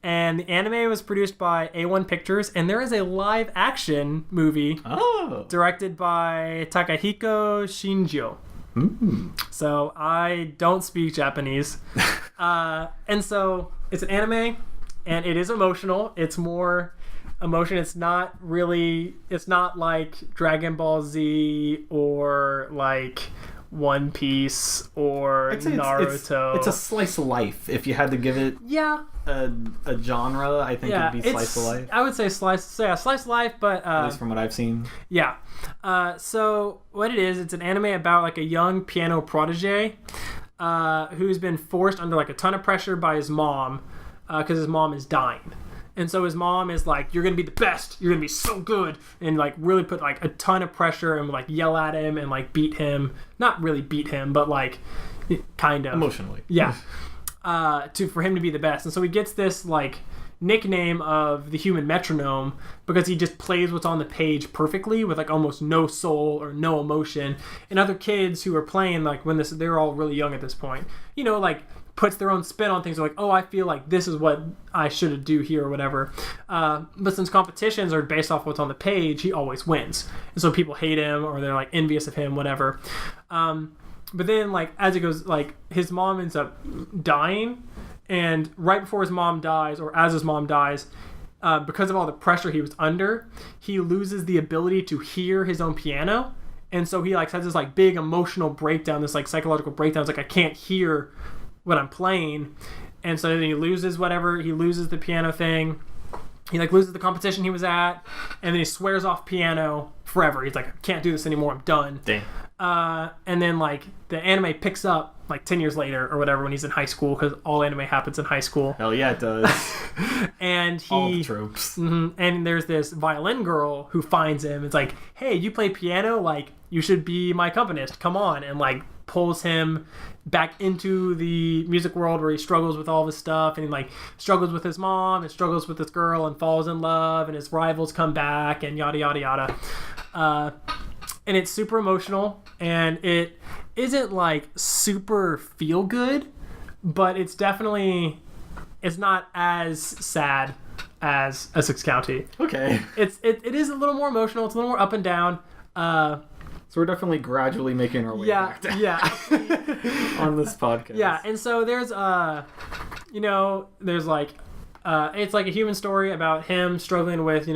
And the anime was produced by A1 Pictures, and there is a live action movie directed by Takahiko Shinjo. Mm-hmm. So I don't speak Japanese. And so it's an anime, and it is emotional. It's more emotion. It's not like Dragon Ball Z or like One Piece or Naruto. It's a slice of life. If you had to give it a genre, I think it'd be slice of life. I would say slice of life, but at least from what I've seen. Yeah. So what it is, it's an anime about like a young piano protege who's been forced under like a ton of pressure by his mom because his mom is dying. And so his mom is like, you're going to be the best. You're going to be so good. And like really put like a ton of pressure and like yell at him and like beat him. Not really beat him, but like kind of. Emotionally. Yeah. For him to be the best. And so he gets this like nickname of the human metronome because he just plays what's on the page perfectly with like almost no soul or no emotion. And other kids who are playing like they're all really young at this point, you know, like puts their own spin on things. They're like, oh, I feel like this is what I should do here or whatever. But since competitions are based off what's on the page, he always wins. And so people hate him or they're like envious of him, whatever. But then like as it goes, like his mom ends up dying. And right before his mom dies, or as his mom dies, because of all the pressure he was under, he loses the ability to hear his own piano. And so he like has this like big emotional breakdown, this like psychological breakdown. It's like, I can't hear what I'm playing. And so then he loses the piano thing. He like loses the competition he was at, and then he swears off piano forever. He's like, I can't do this anymore, I'm done. Damn. And then like the anime picks up like 10 years later or whatever when he's in high school, because all anime happens in high school. Hell yeah, it does. And all the tropes. And there's this violin girl who finds him. It's like, hey, you play piano? Like, you should be my accompanist. Come on. And like pulls him back into the music world where he struggles with all this stuff, and he like struggles with his mom and struggles with this girl and falls in love, and his rivals come back and yada yada yada. And it's super emotional, and it isn't like super feel good, but it's not as sad as Essex County. Okay. It is a little more emotional. It's a little more up and down. So we're definitely gradually making our way back down. Yeah. On this podcast. Yeah, and so there's like it's like a human story about him struggling with,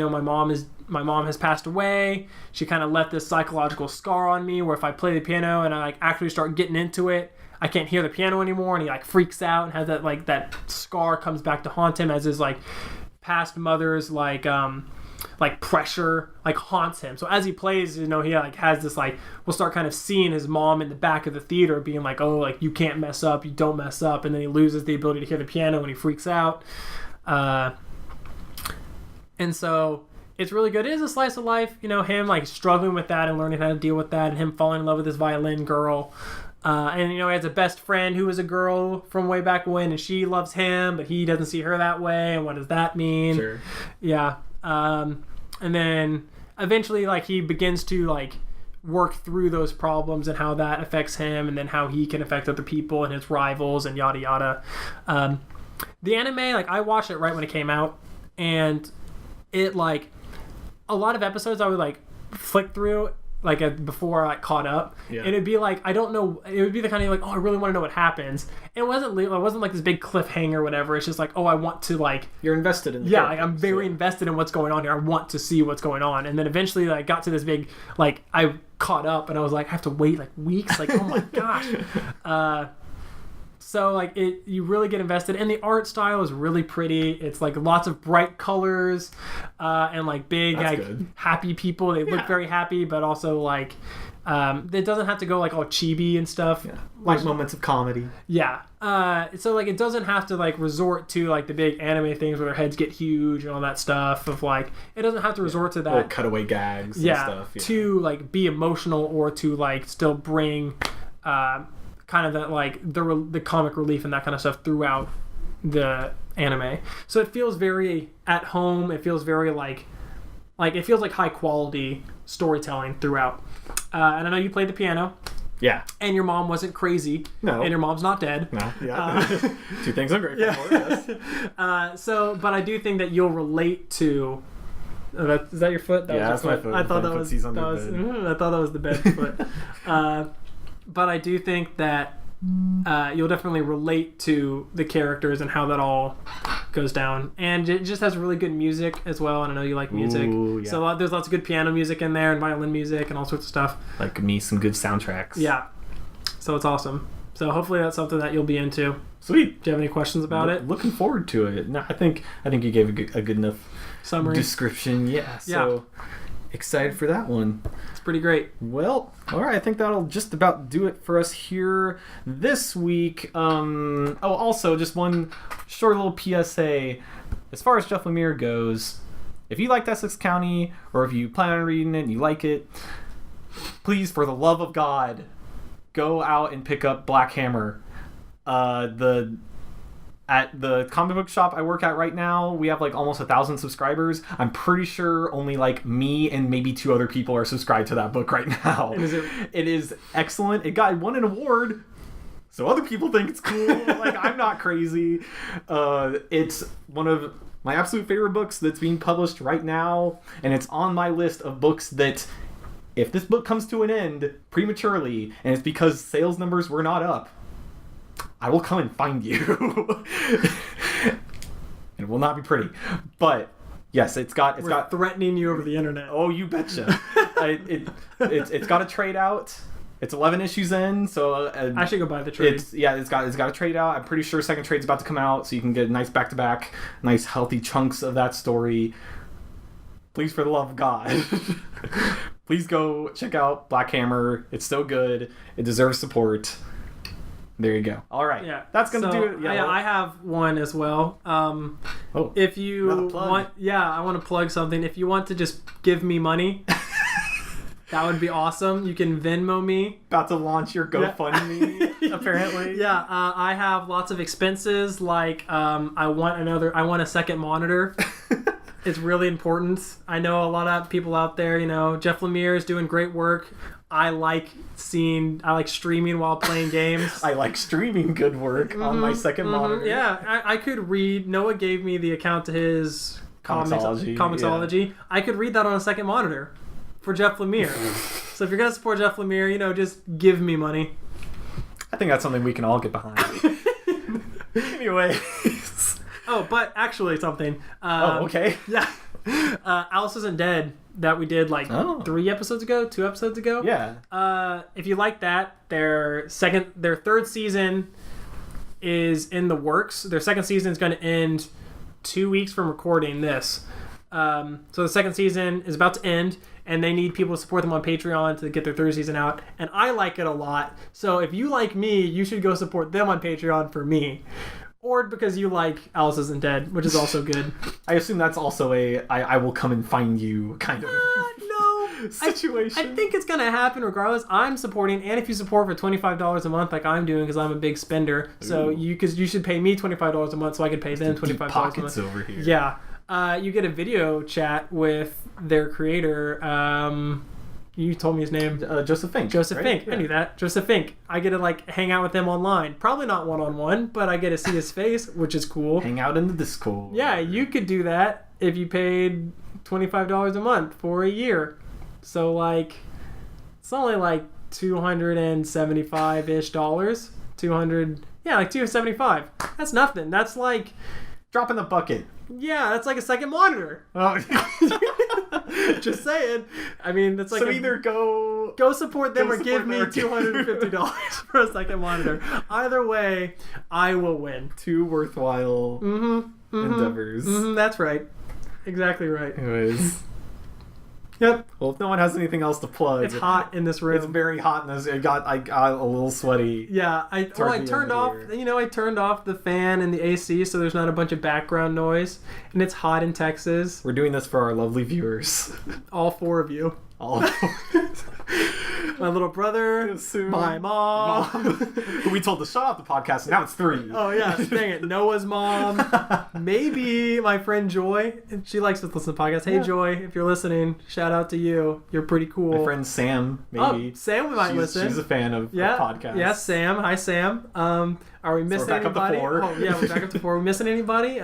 my mom has passed away. She kind of left this psychological scar on me where if I play the piano and I like actually start getting into it, I can't hear the piano anymore, and he like freaks out and has that like that scar comes back to haunt him as his like past mother's like pressure like haunts him. So as he plays, he like has this like, we'll start kind of seeing his mom in the back of the theater being like, oh, like you can't mess up, you don't mess up, and then he loses the ability to hear the piano and he freaks out. And so it's really good. It is a slice of life, him like struggling with that and learning how to deal with that, and him falling in love with his violin girl. And he has a best friend who was a girl from way back when, and she loves him, but he doesn't see her that way. And what does that mean? Sure. Yeah. And then eventually like he begins to like work through those problems and how that affects him, and then how he can affect other people and his rivals and yada yada. The anime, like I watched it right when it came out, and it like a lot of episodes I would like flick through before I caught up, Yeah. and it'd be like I don't know. It would be the kind of like, oh, I really want to know what happens. It wasn't like this big cliffhanger or whatever. It's just like, oh, I want to like. You're invested in. The Yeah, like I'm very invested in what's going on here. I want to see what's going on, and then eventually I got to this big like I caught up, and I was like, I have to wait like weeks. Like, oh my gosh. So like you really get invested, and the art style is really pretty. It's like lots of bright colors, and like big That's like good. happy people. They look very happy, but also like it doesn't have to go like all chibi and stuff. Yeah. Like moments of comedy. Yeah. So like it doesn't have to like resort to like the big anime things where their heads get huge and all that stuff. Of like it doesn't have to resort to that. Or cutaway gags. And stuff. Yeah. To like be emotional or to like still bring. Kind of that like the comic relief and that kind of stuff throughout the anime. So it feels very at home. It feels very like it feels like high quality storytelling throughout. And I know you played the piano. Yeah. And your mom wasn't crazy. No. And your mom's not dead. No. Yeah. 2 things I'm grateful for. Yes. But I do think that you'll relate to. Is that your foot? That was my foot. I thought that was. I thought that was the bed foot. But I do think that you'll definitely relate to the characters and how that all goes down. And it just has really good music as well. And I know you like music. Ooh, yeah. So there's lots of good piano music in there and violin music and all sorts of stuff. Like me, some good soundtracks. Yeah. So it's awesome. So hopefully that's something that you'll be into. Sweet. Do you have any questions about it? Looking forward to it. No, I think you gave a good enough summary description. Yeah. So excited for that one. It's pretty great. Well, all right. I think that'll just about do it for us here this week. Also, just one short little PSA. As far as Jeff Lemire goes, if you liked Essex County or if you plan on reading it and you like it, please, for the love of God, go out and pick up Black Hammer. At the comic book shop I work at right now, we have like almost 1,000 subscribers. I'm pretty sure only like me and maybe 2 other people are subscribed to that book right now. And it is excellent. It won an award, so other people think it's cool. Like, I'm not crazy. It's one of my absolute favorite books that's being published right now, and it's on my list of books that, if this book comes to an end prematurely, and it's because sales numbers were not up, I will come and find you. It will not be pretty, but yes, it's got threatening you over the internet. Oh, you betcha. It's got a trade out. It's 11 issues in, so I should go buy the trade. It's got a trade out. I'm pretty sure second trade's about to come out, so you can get nice back-to-back, nice healthy chunks of that story. Please, for the love of God, please go check out Black Hammer. It's so good. It deserves support. There you go. All right. Yeah. That's going to do it. Yeah, I have one as well. If you want, I want to plug something. If you want to just give me money, that would be awesome. You can Venmo me. About to launch your GoFundMe, apparently. Yeah, I have lots of expenses. Like, I want a second monitor. It's really important. I know a lot of people out there, Jeff Lemire is doing great work. I like streaming while playing games. I like streaming good work on my second monitor. Yeah, I could read. Noah gave me the account to his Comixology. Yeah. I could read that on a second monitor for Jeff Lemire. So if you're going to support Jeff Lemire, just give me money. I think that's something we can all get behind. Anyway. Oh, but actually something. Okay. Yeah. Alice Isn't Dead that we did 2 episodes ago. Yeah. If you like that, their third season is in the works. Their second season is going to end 2 weeks from recording this. So the second season is about to end, and they need people to support them on Patreon to get their third season out. And I like it a lot. So if you like me, you should go support them on Patreon for me. Or because you like Alice Isn't Dead, which is also good. I assume that's also I will come and find you kind of no situation. I think it's going to happen regardless. I'm supporting, and if you support for $25 a month like I'm doing because I'm a big spender, so you should pay me $25 a month so I can pay them $25 a month. Over here. Yeah. You get a video chat with their creator. You told me his name. Joseph Fink. Joseph Fink. Yeah. I knew that. Joseph Fink. I get to hang out with him online. Probably not one-on-one, but I get to see his face, which is cool. Hang out in the Discord. Yeah, you could do that if you paid $25 a month for a year. So It's only like $275-ish. 200, yeah, like $275. That's nothing. That's like drop in the bucket. Yeah, that's like a second monitor. Oh. Just saying. I mean, that's like so either go support them or give me $250 for a second monitor. Either way, I will win. Two worthwhile endeavors. That's right. Exactly right. Anyways. Yep. Well, if no one has anything else to plug, it's hot in this room. It's very hot in this. I got a little sweaty. Yeah, I turned off. I turned off the fan and the AC so there's not a bunch of background noise. And it's hot in Texas. We're doing this for our lovely viewers. All 4 of you. All 4. My little brother, my mom. Who we told to shut off the podcast, and now it's 3. Oh yeah, dang it. Noah's mom. Maybe my friend Joy. She likes to listen to podcasts. Hey Joy, if you're listening, shout out to you. You're pretty cool. My friend Sam, maybe. Oh, Sam might listen. She's a fan of podcasts. Yeah, Sam. Hi Sam. Are we missing anybody? Up to 4. Oh yeah, we're back up to 4. Are we missing anybody?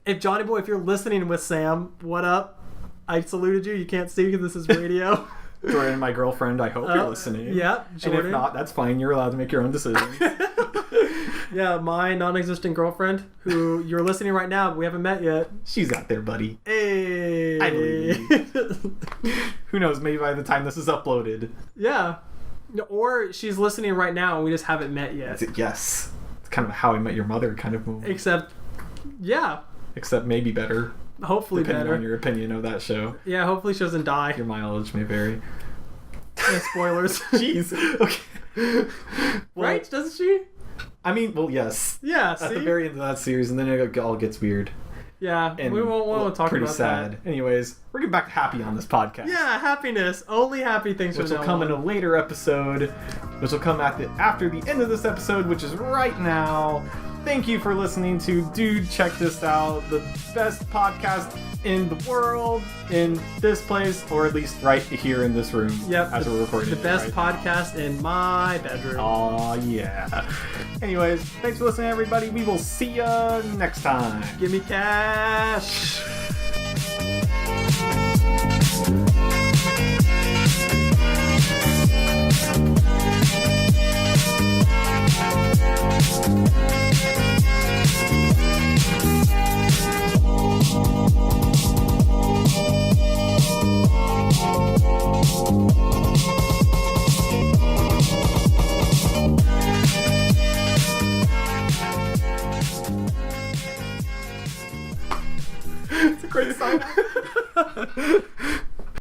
If Johnny Boy, if you're listening with Sam, what up? I saluted you. You can't see because this is radio. Jordan, my girlfriend, I hope you're listening. Yeah, Jordan. And if not, that's fine. You're allowed to make your own decisions. Yeah, my non-existent girlfriend, who you're listening right now, but we haven't met yet. She's out there, buddy. Hey. I believe you. Who knows? Maybe by the time this is uploaded. Yeah. Or she's listening right now and we just haven't met yet. Yes. It's kind of How I Met Your Mother kind of movie. Except maybe better. Hopefully depending better. on your opinion of that show. Yeah, hopefully she doesn't die. Your mileage may vary. Yeah, spoilers. Jeez. Okay. Well, right? Doesn't she? I mean, well, yes. Yeah, At the very end of that series, and then it all gets weird. Yeah, and we won't talk about that. Pretty sad. Anyways, we're getting back to happy on this podcast. Yeah, happiness. Only happy things. Which will come in a later episode, which will come after the end of this episode, which is right now. Thank you for listening to Dude, Check This Out, the best podcast in the world, in this place, or at least right here in this room. Yep. As we're recording. The best podcast in my bedroom. Oh yeah. Anyways, thanks for listening, everybody. We will see ya next time. Give me cash.